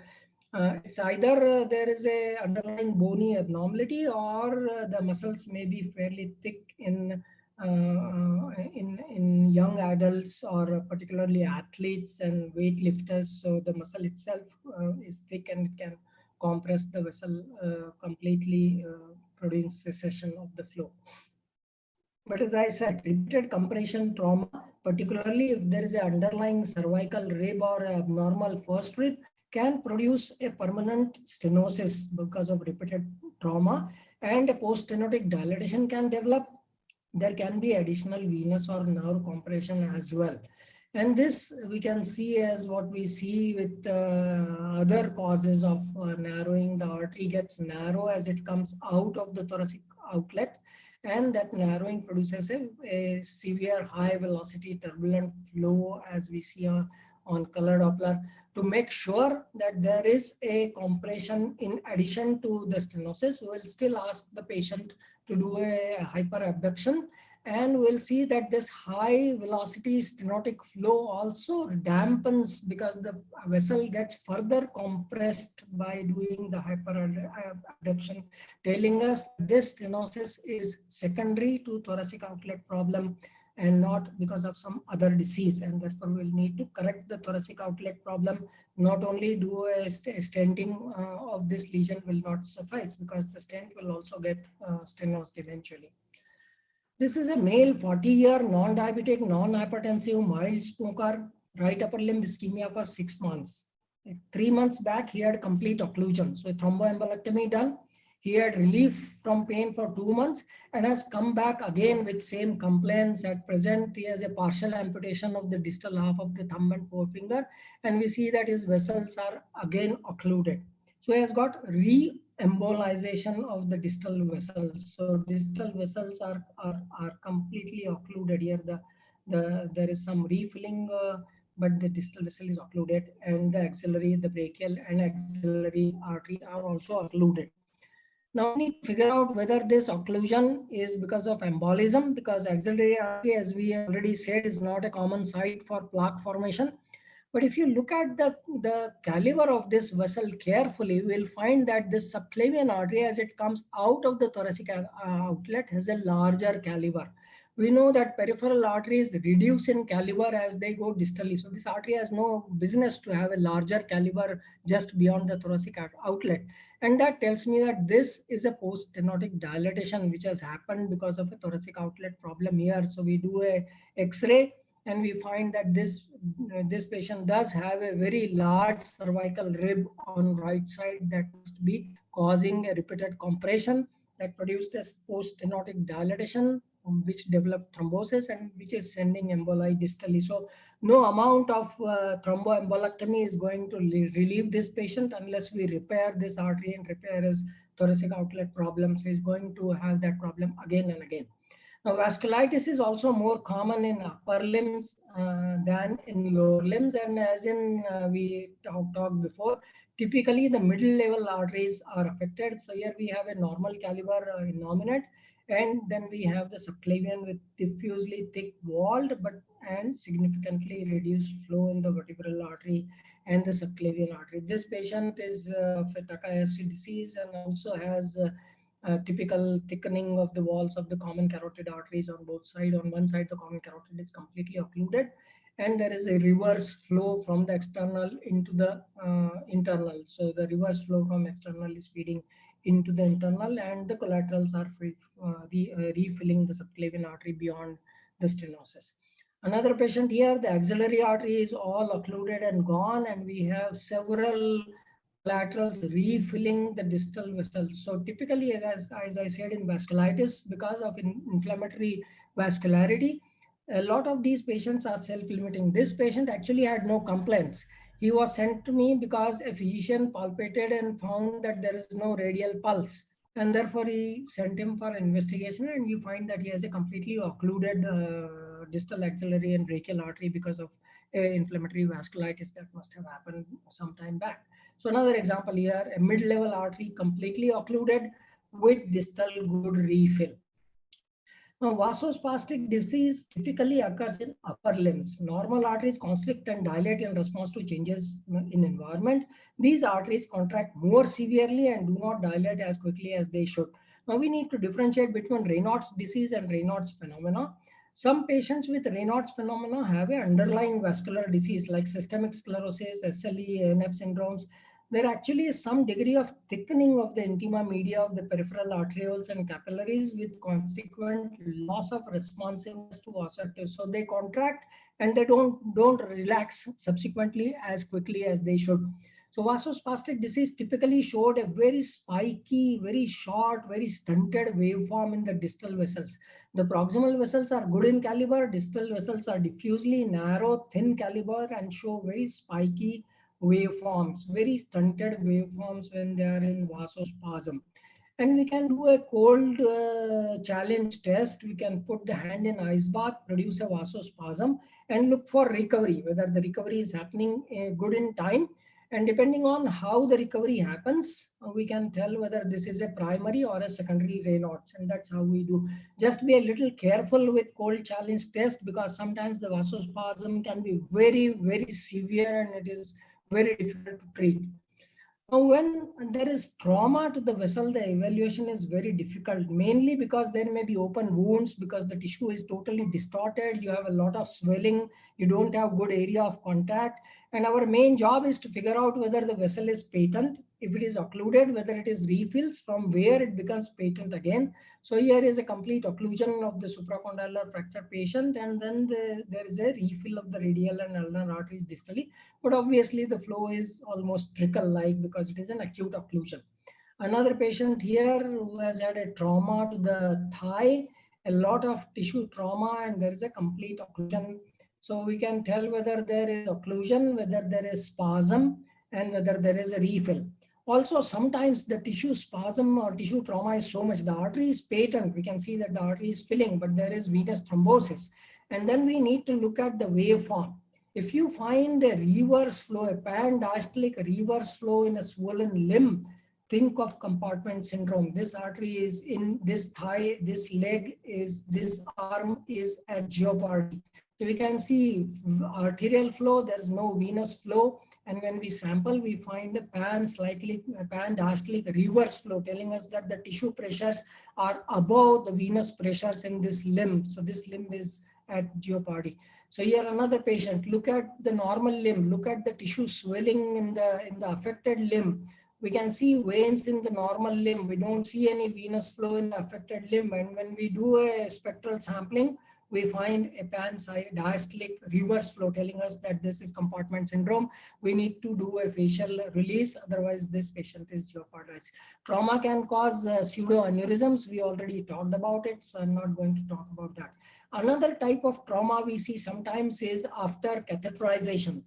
it's either there is a underlying bony abnormality, or the muscles may be fairly thick in young adults, or particularly athletes and weightlifters. So the muscle itself is thick and it can compress the vessel completely, producing cessation of the flow. But as I said, repeated compression trauma, particularly if there is an underlying cervical rib or abnormal first rib, can produce a permanent stenosis because of repeated trauma, and a post-stenotic dilatation can develop. There can be additional venous or nerve compression as well. And this we can see as what we see with other causes of narrowing. The artery gets narrow as it comes out of the thoracic outlet, and that narrowing produces a severe high velocity turbulent flow, as we see on color Doppler. To make sure that there is a compression in addition to the stenosis, we will still ask the patient to do a hyperabduction, and we'll see that this high velocity stenotic flow also dampens because the vessel gets further compressed by doing the hyperabduction, telling us this stenosis is secondary to thoracic outlet problem and not because of some other disease. And therefore we'll need to correct the thoracic outlet problem. Not only do a stenting of this lesion will not suffice, because the stent will also get stenosed eventually. This is a male 40-year non-diabetic, non-hypertensive, mild smoker, right upper limb ischemia for 6 months. 3 months back, he had complete occlusion. So a thromboembolectomy done. He had relief from pain for 2 months and has come back again with same complaints. At present, he has a partial amputation of the distal half of the thumb and forefinger. And we see that his vessels are again occluded. So he has got re-embolization of the distal vessels. So distal vessels are completely occluded here. There is some refilling, but the distal vessel is occluded, and the axillary, the brachial and axillary artery are also occluded. Now we need to figure out whether this occlusion is because of embolism, because axillary artery, as we already said, is not a common site for plaque formation. But if you look at the caliber of this vessel carefully, we'll find that this subclavian artery, as it comes out of the thoracic outlet, has a larger caliber. We know that peripheral arteries reduce in caliber as they go distally. So this artery has no business to have a larger caliber just beyond the thoracic outlet. And that tells me that this is a post-stenotic dilatation which has happened because of a thoracic outlet problem here. So we do a X-ray and we find that this patient does have a very large cervical rib on right side that must be causing a repeated compression that produced a post-stenotic dilatation, which developed thrombosis and which is sending emboli distally. So no amount of thromboembolectomy is going to relieve this patient unless we repair this artery and repair his thoracic outlet problems. So he's going to have that problem again and again. Now, vasculitis is also more common in upper limbs than in lower limbs. And as in we talked before, typically the middle level arteries are affected. So here we have a normal caliber innominate, and then we have the subclavian with diffusely thick walled and significantly reduced flow in the vertebral artery and the subclavian artery. This patient is of a Takahashi disease and also has typical thickening of the walls of the common carotid arteries on both sides. On one side, the common carotid is completely occluded, and there is a reverse flow from the external into the internal. So the reverse flow from external is feeding into the internal, and the collaterals are refilling the subclavian artery beyond the stenosis. Another patient here, the axillary artery is all occluded and gone, and we have several collaterals refilling the distal vessels. So typically, as I said, in vasculitis, because of inflammatory vascularity, a lot of these patients are self-limiting. This patient actually had no complaints. He was sent to me because a physician palpated and found that there is no radial pulse. And therefore, he sent him for investigation, and we find that he has a completely occluded distal axillary and brachial artery because of inflammatory vasculitis that must have happened some time back. So another example here, a mid-level artery completely occluded with distal good refill. Now, vasospastic disease typically occurs in upper limbs. Normal arteries constrict and dilate in response to changes in environment. These arteries contract more severely and do not dilate as quickly as they should. Now, we need to differentiate between Raynaud's disease and Raynaud's phenomena. Some patients with Raynaud's phenomena have an underlying vascular disease like systemic sclerosis, SLE, ANF syndromes. There actually is some degree of thickening of the intima media of the peripheral arterioles and capillaries with consequent loss of responsiveness to vasoactive. So they contract and they don't relax subsequently as quickly as they should. So vasospastic disease typically showed a very spiky, very short, very stunted waveform in the distal vessels. The proximal vessels are good in caliber, distal vessels are diffusely narrow, thin caliber and show very spiky waveforms, very stunted waveforms when they are in vasospasm. And we can do a cold challenge test. We can put the hand in ice bath, produce a vasospasm and look for recovery, whether the recovery is happening good in time. And depending on how the recovery happens, we can tell whether this is a primary or a secondary Raynaud's, and that's how we do. Just be a little careful with cold challenge test because sometimes the vasospasm can be very, very severe and it is very difficult to treat. Now, when there is trauma to the vessel, the evaluation is very difficult, mainly because there may be open wounds, because the tissue is totally distorted, you have a lot of swelling, you don't have good area of contact. And our main job is to figure out whether the vessel is patent. If it is occluded, whether it is refills, from where it becomes patent again. So here is a complete occlusion of the supracondylar fracture patient, and then there is a refill of the radial and ulnar arteries distally. But obviously the flow is almost trickle-like because it is an acute occlusion. Another patient here who has had a trauma to the thigh, a lot of tissue trauma, and there is a complete occlusion. So we can tell whether there is occlusion, whether there is spasm, and whether there is a refill. Also, sometimes the tissue spasm or tissue trauma is so much, the artery is patent. We can see that the artery is filling, but there is venous thrombosis. And then we need to look at the waveform. If you find a reverse flow, a pan-diastolic reverse flow in a swollen limb, think of compartment syndrome. This artery is in this thigh, this leg is, this arm is at jeopardy. So we can see arterial flow, there's no venous flow. And when we sample, we find a pan-diastolic reverse flow, telling us that the tissue pressures are above the venous pressures in this limb. So this limb is at jeopardy. So here another patient, look at the normal limb, look at the tissue swelling in the affected limb. We can see veins in the normal limb. We don't see any venous flow in the affected limb. And when we do a spectral sampling, we find a pan-diastolic reverse flow telling us that this is compartment syndrome. We need to do a facial release, otherwise this patient is jeopardized. Trauma can cause pseudoaneurysms. We already talked about it, so I'm not going to talk about that. Another type of trauma we see sometimes is after catheterization.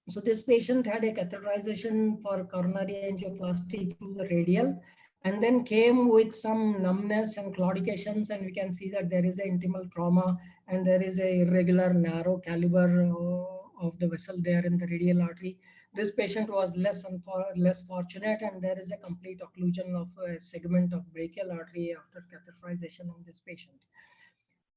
So this patient had a catheterization for coronary angioplasty through the radial, and then came with some numbness and claudications, and we can see that there is an intimal trauma and there is a irregular narrow caliber of the vessel there in the radial artery. This patient was less fortunate, and there is a complete occlusion of a segment of brachial artery after catheterization in this patient.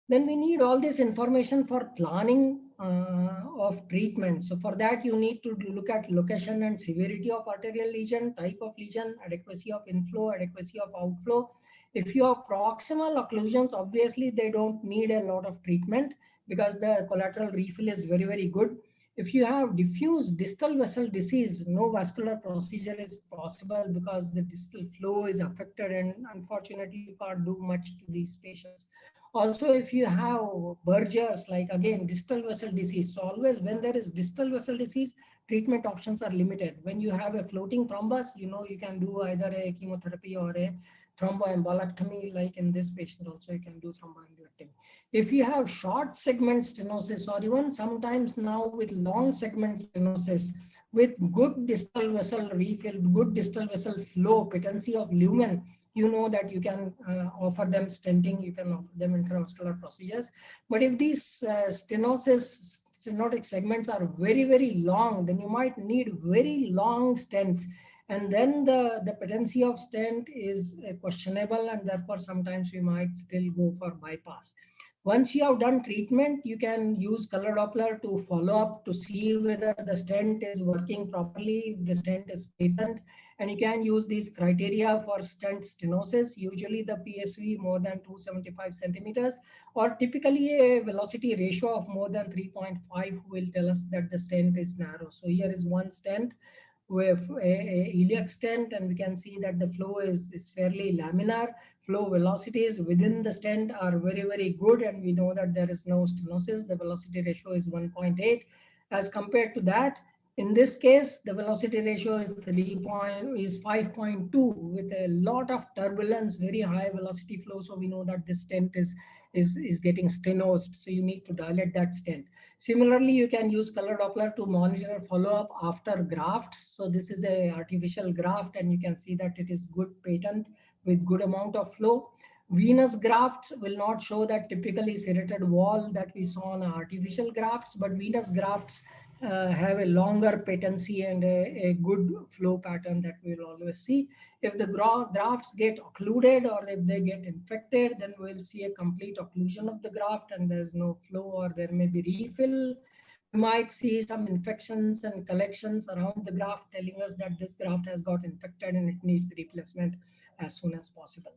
Then we need all this information for planning of treatment. So for that, you need to look at location and severity of arterial lesion, type of lesion, adequacy of inflow, adequacy of outflow. If you have proximal occlusions, obviously they don't need a lot of treatment because the collateral refill is very, very good. If you have diffuse distal vessel disease, no vascular procedure is possible because the distal flow is affected, and unfortunately you can't do much to these patients. Also, if you have Berger's, like again, distal vessel disease, so always when there is distal vessel disease, treatment options are limited. When you have a floating thrombus, you can do either a chemotherapy or a thromboembolectomy, like in this patient also you can do thromboembolectomy. If you have short segment stenosis, or even sometimes now with long segment stenosis, with good distal vessel refill, good distal vessel flow, patency of lumen, that you can offer them stenting, you can offer them intravascular procedures. But if these stenotic segments are very, very long, then you might need very long stents. And then the patency of stent is questionable, and therefore sometimes we might still go for bypass. Once you have done treatment, you can use color Doppler to follow up to see whether the stent is working properly, if the stent is patent, and you can use these criteria for stent stenosis, usually the PSV more than 275 centimeters, or typically a velocity ratio of more than 3.5 will tell us that the stent is narrow. So here is one stent with a iliac stent, and we can see that the flow is fairly laminar. Flow velocities within the stent are very, very good, and we know that there is no stenosis. The velocity ratio is 1.8. As compared to that, in this case, the velocity ratio is 5.2 with a lot of turbulence, very high velocity flow. So we know that this stent is getting stenosed. So you need to dilate that stent. Similarly, you can use color Doppler to monitor follow-up after grafts. So this is a artificial graft, and you can see that it is good patent with good amount of flow. Venous grafts will not show that typically serrated wall that we saw on artificial grafts, but venous grafts have a longer patency and a good flow pattern that we will always see. If the grafts get occluded or if they get infected, then we'll see a complete occlusion of the graft and there's no flow, or there may be refill. We might see some infections and collections around the graft telling us that this graft has got infected and it needs replacement as soon as possible.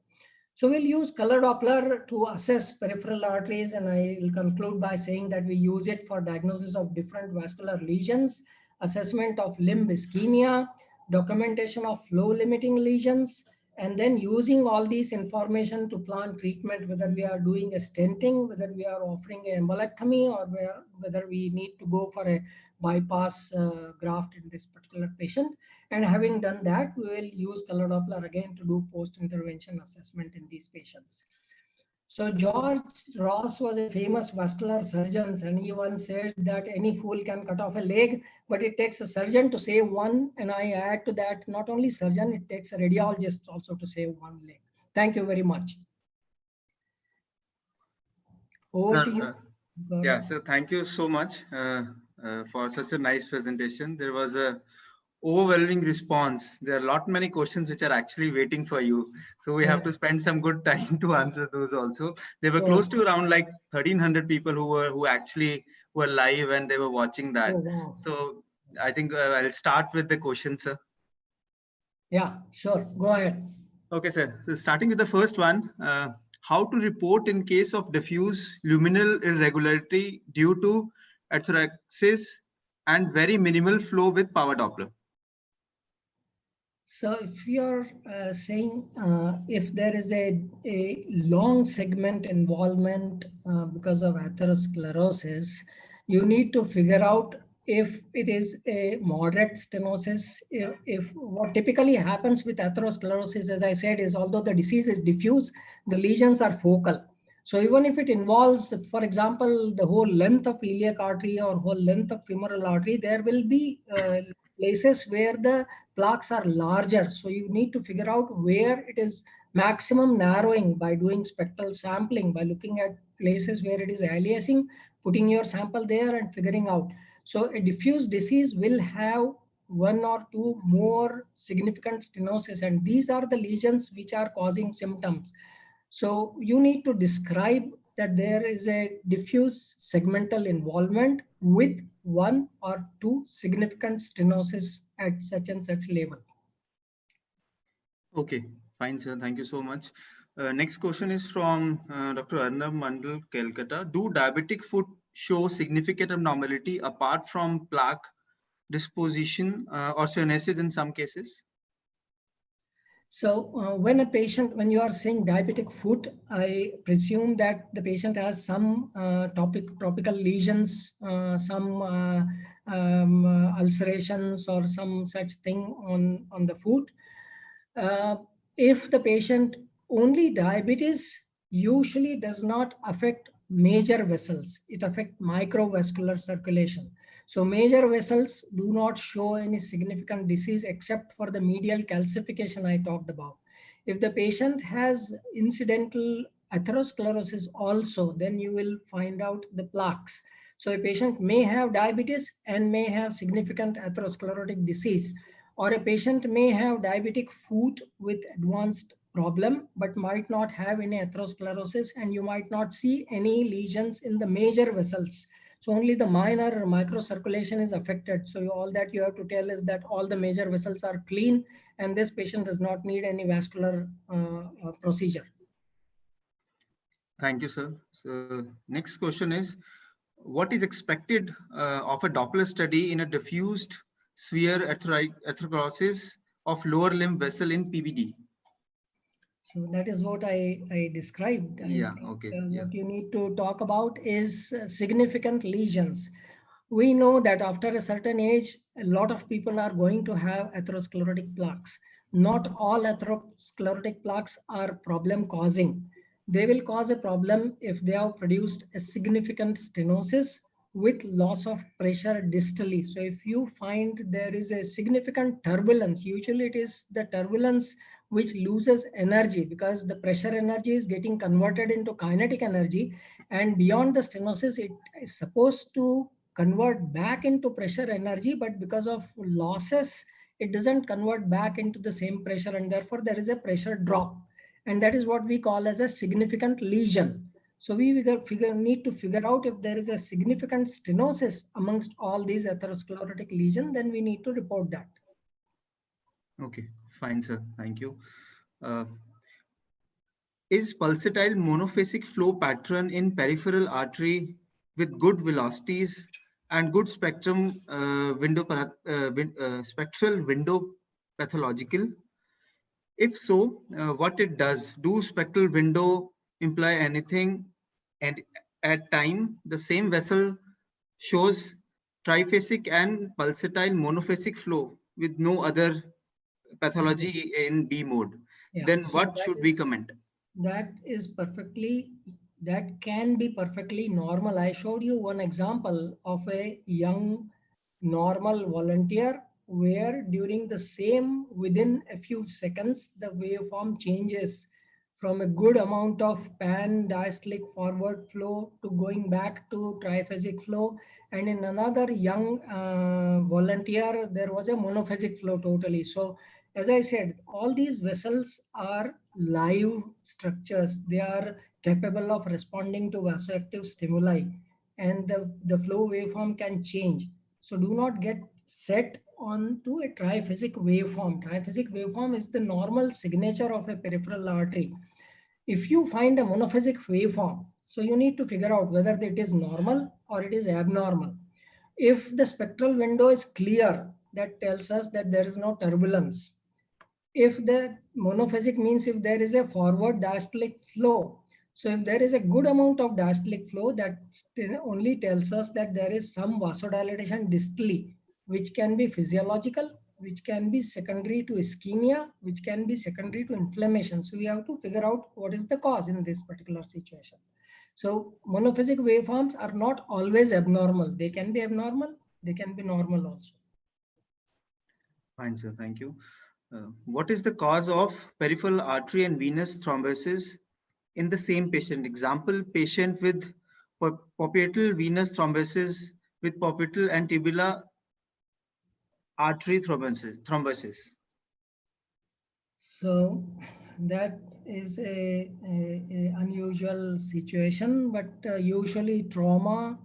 So we'll use color Doppler to assess peripheral arteries, and I will conclude by saying that we use it for diagnosis of different vascular lesions, assessment of limb ischemia, documentation of flow limiting lesions, and then using all these information to plan treatment, whether we are doing a stenting, whether we are offering an embolectomy, or whether we need to go for a bypass graft in this particular patient. And having done that, we will use color Doppler again to do post-intervention assessment in these patients. So George Ross was a famous vascular surgeon, and he once said that any fool can cut off a leg, but it takes a surgeon to save one. And I add to that, not only surgeon, it takes a radiologist also to save one leg. Thank you very much. Over to you. Yeah, so thank you so much for such a nice presentation. There was a overwhelming response. There are many questions which are actually waiting for you. So we have to spend some good time to answer those also. There were close to around like 1,300 people who actually were live and they were watching that. Oh, wow. So I think I'll start with the questions, sir. Yeah, sure. Go ahead. Okay, sir. So starting with the first one, how to report in case of diffuse luminal irregularity due to athoraxis and very minimal flow with power Doppler? So if you're saying if there is a long segment involvement because of atherosclerosis, you need to figure out if it is a moderate stenosis. If what typically happens with atherosclerosis, as I said, is although the disease is diffuse, the lesions are focal. So even if it involves, for example, the whole length of iliac artery or whole length of femoral artery, there will be places where the plaques are larger. So you need to figure out where it is maximum narrowing by doing spectral sampling, by looking at places where it is aliasing, putting your sample there and figuring out. So a diffuse disease will have one or two more significant stenosis, and these are the lesions which are causing symptoms. So you need to describe that there is a diffuse segmental involvement with one or two significant stenosis at such and such level. Okay, fine, sir. Thank you so much. Next question is from Dr. Arnab Mandal, Calcutta. Do diabetic foot show significant abnormality apart from plaque disposition or stenosis in some cases? So when when you are saying diabetic foot, I presume that the patient has some tropical lesions, some ulcerations or some such thing on the foot. If the patient only diabetes usually does not affect major vessels, it affects microvascular circulation. So major vessels do not show any significant disease except for the medial calcification I talked about. If the patient has incidental atherosclerosis also, then you will find out the plaques. So a patient may have diabetes and may have significant atherosclerotic disease, or a patient may have diabetic foot with advanced problem but might not have any atherosclerosis, and you might not see any lesions in the major vessels. So only the minor microcirculation is affected. So all that you have to tell is that all the major vessels are clean and this patient does not need any vascular procedure. Thank you, sir. So next question is, what is expected of a Doppler study in a diffused sphere atherosclerosis of lower limb vessel in PBD? So that is what I described. Yeah, okay. What you need to talk about is significant lesions. We know that after a certain age, a lot of people are going to have atherosclerotic plaques. Not all atherosclerotic plaques are problem causing. They will cause a problem if they have produced a significant stenosis with loss of pressure distally. So if you find there is a significant turbulence, usually it is the turbulence which loses energy because the pressure energy is getting converted into kinetic energy, and beyond the stenosis it is supposed to convert back into pressure energy, but because of losses it doesn't convert back into the same pressure, and therefore there is a pressure drop, and that is what we call as a significant lesion. So we need to figure out if there is a significant stenosis amongst all these atherosclerotic lesions, then we need to report that. Okay, fine, sir. Thank you. Is pulsatile monophasic flow pattern in peripheral artery with good velocities and good spectral window pathological? If so, what it does? Do spectral window imply anything? And at time, the same vessel shows triphasic and pulsatile monophasic flow with no other pathology in B mode. Yeah, Then so what should we comment? That can be perfectly normal. I showed you one example of a young normal volunteer where during the same within a few seconds the waveform changes from a good amount of pan diastolic forward flow to going back to triphasic flow, and in another young volunteer there was a monophasic flow totally. So as I said, all these vessels are live structures. They are capable of responding to vasoactive stimuli, and the flow waveform can change. So do not get set on to a triphasic waveform. Triphasic waveform is the normal signature of a peripheral artery. If you find a monophasic waveform, so you need to figure out whether it is normal or it is abnormal. If the spectral window is clear, that tells us that there is no turbulence. if the monophasic means if there is a forward diastolic flow. So if there is a good amount of diastolic flow, that only tells us that there is some vasodilation distally, which can be physiological, which can be secondary to ischemia, which can be secondary to inflammation. So we have to figure out what is the cause in this particular situation. So monophasic waveforms are not always abnormal. They can be abnormal, they can be normal also. Fine, sir. Thank you. What is the cause of peripheral artery and venous thrombosis in the same patient? Example, patient with popliteal venous thrombosis with popliteal and tubular artery thrombosis. So that is a unusual situation, but usually trauma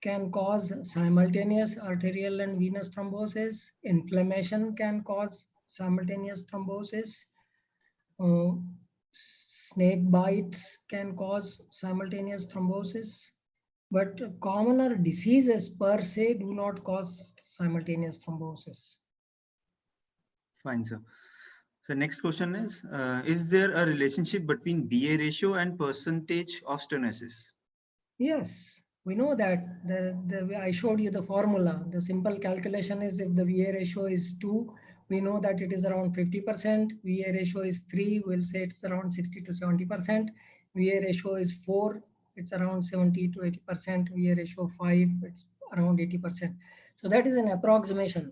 can cause simultaneous arterial and venous thrombosis. Inflammation can cause simultaneous thrombosis. Uh, Snake bites can cause simultaneous thrombosis, but commoner diseases per se do not cause simultaneous thrombosis. Fine, sir. So next question is there a relationship between BA ratio and percentage of stenosis? Yes, we know that I showed you the formula. The simple calculation is if the VA ratio is 2, we know that it is around 50%. VA ratio is 3, we'll say it's around 60 to 70%. VA ratio is 4, it's around 70 to 80%. VA ratio 5, it's around 80%. So that is an approximation.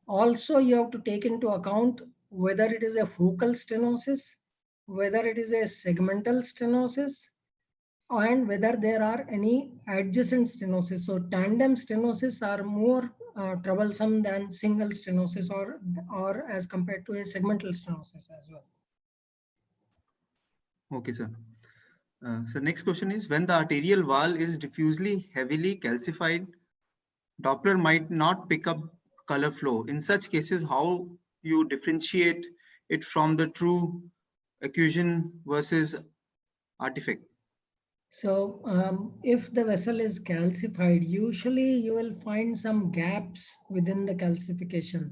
Also, you have to take into account whether it is a focal stenosis, whether it is a segmental stenosis, and whether there are any adjacent stenosis. So tandem stenosis are more troublesome than single stenosis or as compared to a segmental stenosis as well. Okay, sir. So next question is when the arterial wall is diffusely heavily calcified, Doppler might not pick up color flow. In such cases, how you differentiate it from the true occlusion versus artifact? So if the vessel is calcified, usually you will find some gaps within the calcification.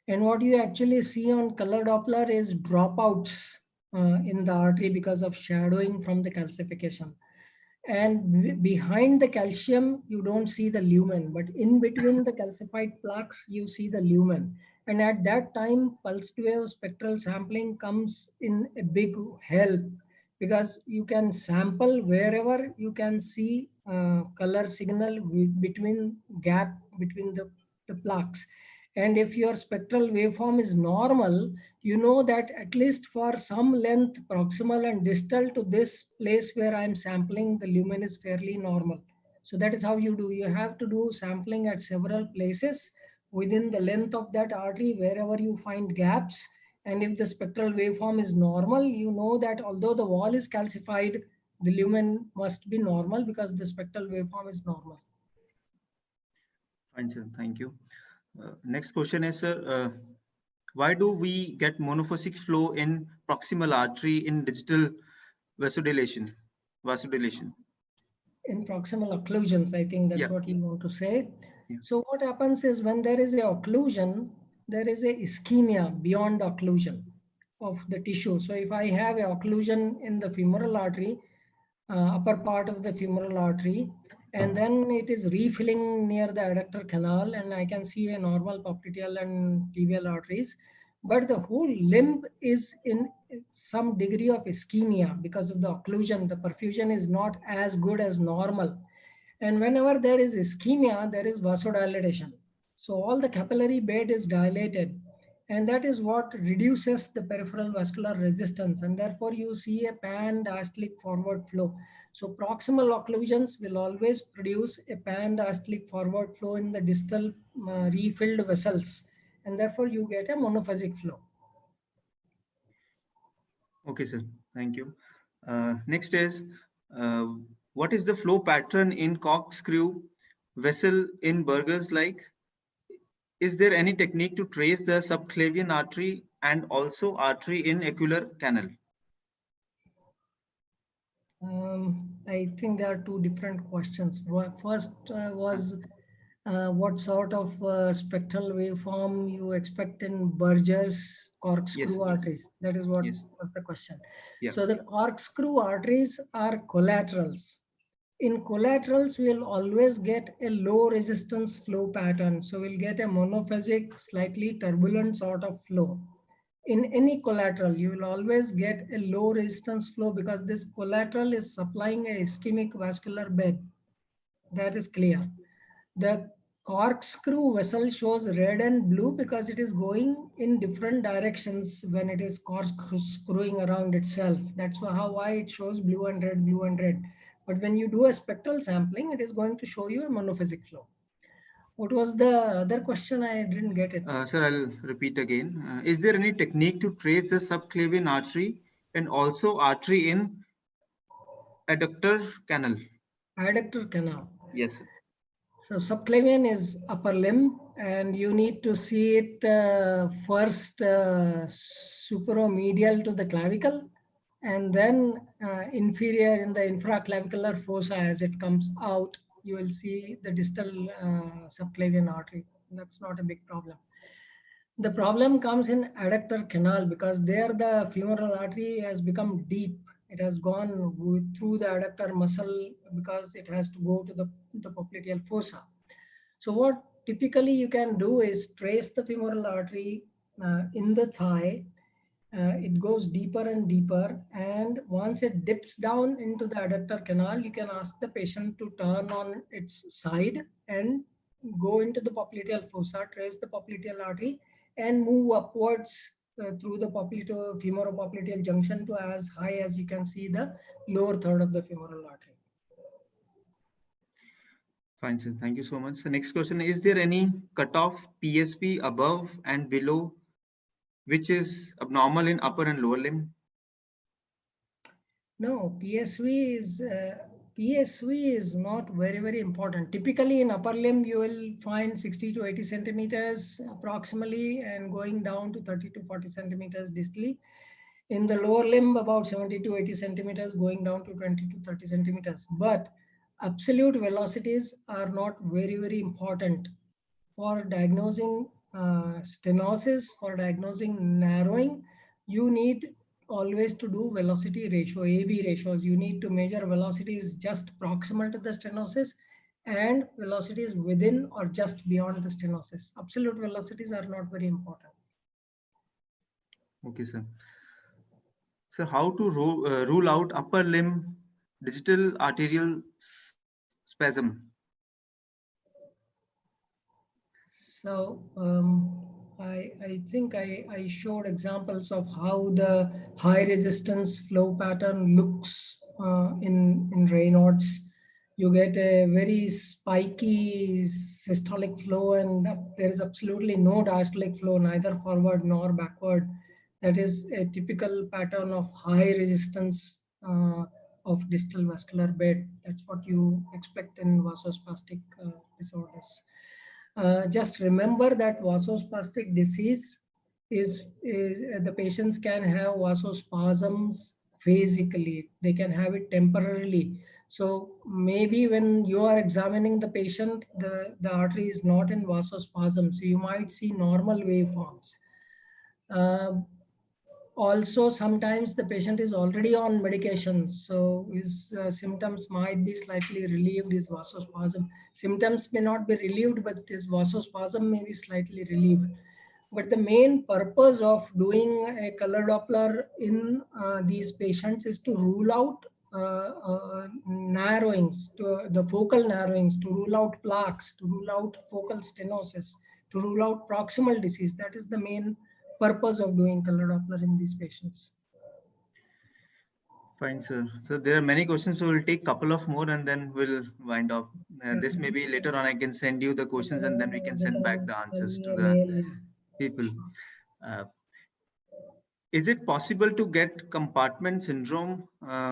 And what you actually see on color Doppler is dropouts in the artery because of shadowing from the calcification. And behind the calcium, you don't see the lumen, but in between the calcified plaques, you see the lumen. And at that time, pulsed wave spectral sampling comes in a big help because you can sample wherever you can see color signal between gap between the plaques. And if your spectral waveform is normal, you know that at least for some length proximal and distal to this place where I'm sampling, the lumen is fairly normal. So that is how you do. You have to do sampling at several places within the length of that artery, wherever you find gaps. And if the spectral waveform is normal, you know that although the wall is calcified, the lumen must be normal because the spectral waveform is normal. Fine, sir. Thank you. Next question is, sir, why do we get monophasic flow in proximal artery in digital vasodilation? In proximal occlusions, I think that's what you want to say. Yeah. So what happens is when there is a occlusion, there is a ischemia beyond occlusion of the tissue. So if I have a occlusion in the femoral artery, upper part of the femoral artery, and then it is refilling near the adductor canal, and I can see a normal popliteal and tibial arteries, but the whole limb is in some degree of ischemia because of the occlusion. The perfusion is not as good as normal. And whenever there is ischemia, there is vasodilation. So all the capillary bed is dilated. And that is what reduces the peripheral vascular resistance. And therefore, you see a pan-diastolic forward flow. So proximal occlusions will always produce a pan-diastolic forward flow in the distal refilled vessels. And therefore, you get a monophasic flow. Okay, sir. Thank you. Next is, what is the flow pattern in corkscrew vessel in Berger's like? Is there any technique to trace the subclavian artery and also artery in ocular canal? I think there are two different questions. First was what sort of spectral waveform you expect in Burgers Yes, corkscrew yes, arteries. That is what yes. was the question. Yeah. So the corkscrew arteries are collaterals. In collaterals, we'll always get a low resistance flow pattern. So we'll get a monophasic, slightly turbulent sort of flow. In any collateral, you will always get a low resistance flow because this collateral is supplying a ischemic vascular bed. That is clear. The corkscrew vessel shows red and blue because it is going in different directions when it is corkscrewing around itself. That's why it shows blue and red, blue and red. But when you do a spectral sampling, it is going to show you a monophasic flow. What was the other question? I didn't get it. Sir, I'll repeat again. Is there any technique to trace the subclavian artery and also artery in adductor canal? Adductor canal. Yes, sir. So subclavian is upper limb, and you need to see it first superomedial to the clavicle, and then inferior in the infraclavicular fossa. As it comes out, you will see the distal subclavian artery. That's not a big problem. The problem comes in adductor canal because there the femoral artery has become deep. It has gone through the adductor muscle because it has to go to the popliteal fossa. So what typically you can do is trace the femoral artery in the thigh. It goes deeper and deeper, and once it dips down into the adductor canal, you can ask the patient to turn on its side and go into the popliteal fossa, trace the popliteal artery, and move upwards through the femoral-popliteal junction to as high as you can see the lower third of the femoral artery. Fine, sir. Thank you so much. The next question, is there any cutoff PSV above and below which is abnormal in upper and lower limb? No, PSV is not very important. Typically in upper limb, you will find 60 to 80 centimeters approximately and going down to 30 to 40 centimeters distally. In the lower limb, about 70 to 80 centimeters going down to 20 to 30 centimeters. But absolute velocities are not very important for diagnosing stenosis, for diagnosing narrowing. You need always to do velocity ratio, AB ratios. You need to measure velocities just proximal to the stenosis and velocities within or just beyond the stenosis. Absolute velocities are not very important. Okay, sir. So how to rule out upper limb digital arterial spasm? So I think I showed examples of how the high resistance flow pattern looks in Raynaud's. You get a very spiky systolic flow, and there is absolutely no diastolic flow, neither forward nor backward. That is a typical pattern of high resistance of distal vascular bed. That's what you expect in vasospastic disorders. Just remember that vasospastic disease is the patients can have vasospasms physically. They can have it temporarily. So maybe when you are examining the patient, the artery is not in vasospasm. So you might see normal waveforms. Also, sometimes the patient is already on medication, so his symptoms might be slightly relieved. His vasospasm symptoms may not be relieved, but his vasospasm may be slightly relieved. But the main purpose of doing a color Doppler in these patients is to rule out narrowings, to the focal narrowings, to rule out plaques, to rule out focal stenosis, to rule out proximal disease. That is the main purpose of doing color Doppler in these patients. Fine, sir. So there are many questions, so we'll take a couple of more and then we'll wind up. This maybe later on I can send you the questions and then we can send back the answers to the people. Is it possible to get compartment syndrome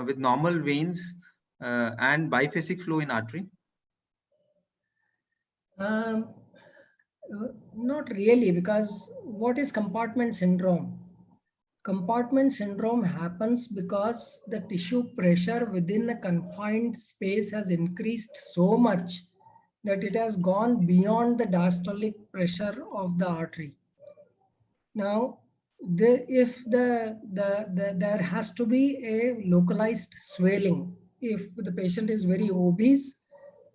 with normal veins and biphasic flow in artery? Not really, because what is compartment syndrome? Compartment syndrome happens because the tissue pressure within a confined space has increased so much that it has gone beyond the diastolic pressure of the artery. Now, there has to be a localized swelling. If the patient is very obese,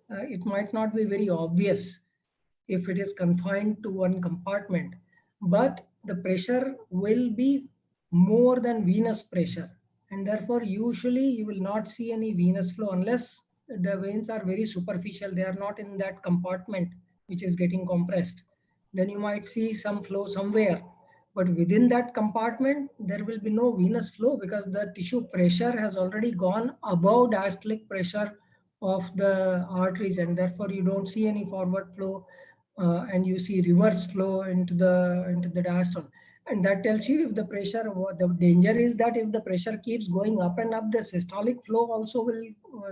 it might not be very obvious if it is confined to one compartment, but the pressure will be more than venous pressure, and therefore usually you will not see any venous flow unless the veins are very superficial, they are not in that compartment which is getting compressed. Then you might see some flow somewhere, but within that compartment there will be no venous flow because the tissue pressure has already gone above diastolic pressure of the arteries, and therefore you don't see any forward flow, and you see reverse flow into the diastole. And that tells you if the pressure, the danger is that if the pressure keeps going up and up, the systolic flow also will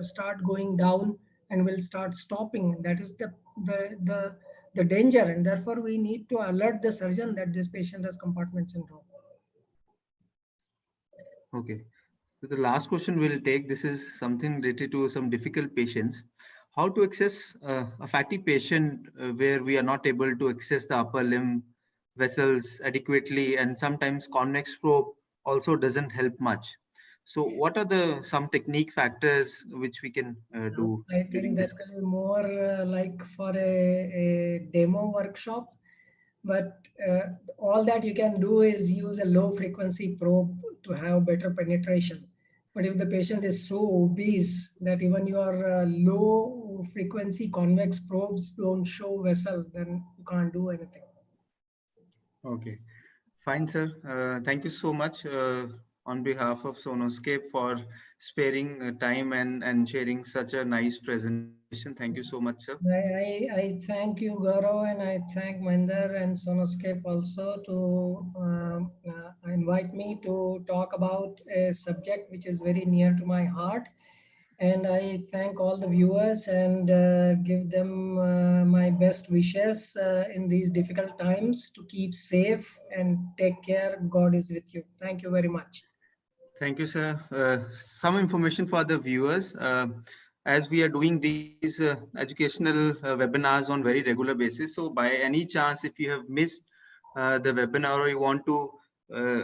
start going down and will start stopping. That is the danger, and therefore we need to alert the surgeon that this patient has compartment syndrome. Okay. So the last question we'll take, this is something related to some difficult patients. How to access a fatty patient where we are not able to access the upper limb vessels adequately, and sometimes convex probe also doesn't help much. So what are the some technique factors which we can do I during think that this? is more like for a demo workshop. But all that you can do is use a low frequency probe to have better penetration. But if the patient is so obese that even your low frequency convex probes don't show vessel, then you can't do anything. Okay. Fine, sir. Thank you so much on behalf of Sonoscape for sparing time and sharing such a nice presentation. Thank you so much, sir. I thank you, Gaurav, and I thank Mahinder and Sonoscape also to invite me to talk about a subject which is very near to my heart. And I thank all the viewers and give them my best wishes in these difficult times to keep safe and take care. God is with you. Thank you very much. Thank you, sir. Some information for the viewers. As we are doing these educational webinars on very regular basis, so by any chance, if you have missed the webinar or you want to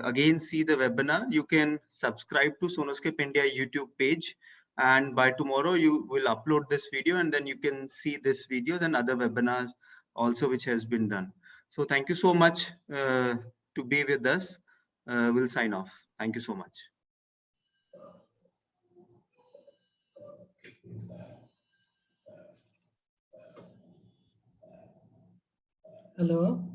again see the webinar, you can subscribe to Sonoscape India YouTube page. And by tomorrow, you will upload this video and then you can see this videos and other webinars also which has been done. So thank you so much to be with us. We'll sign off. Thank you so much. Hello.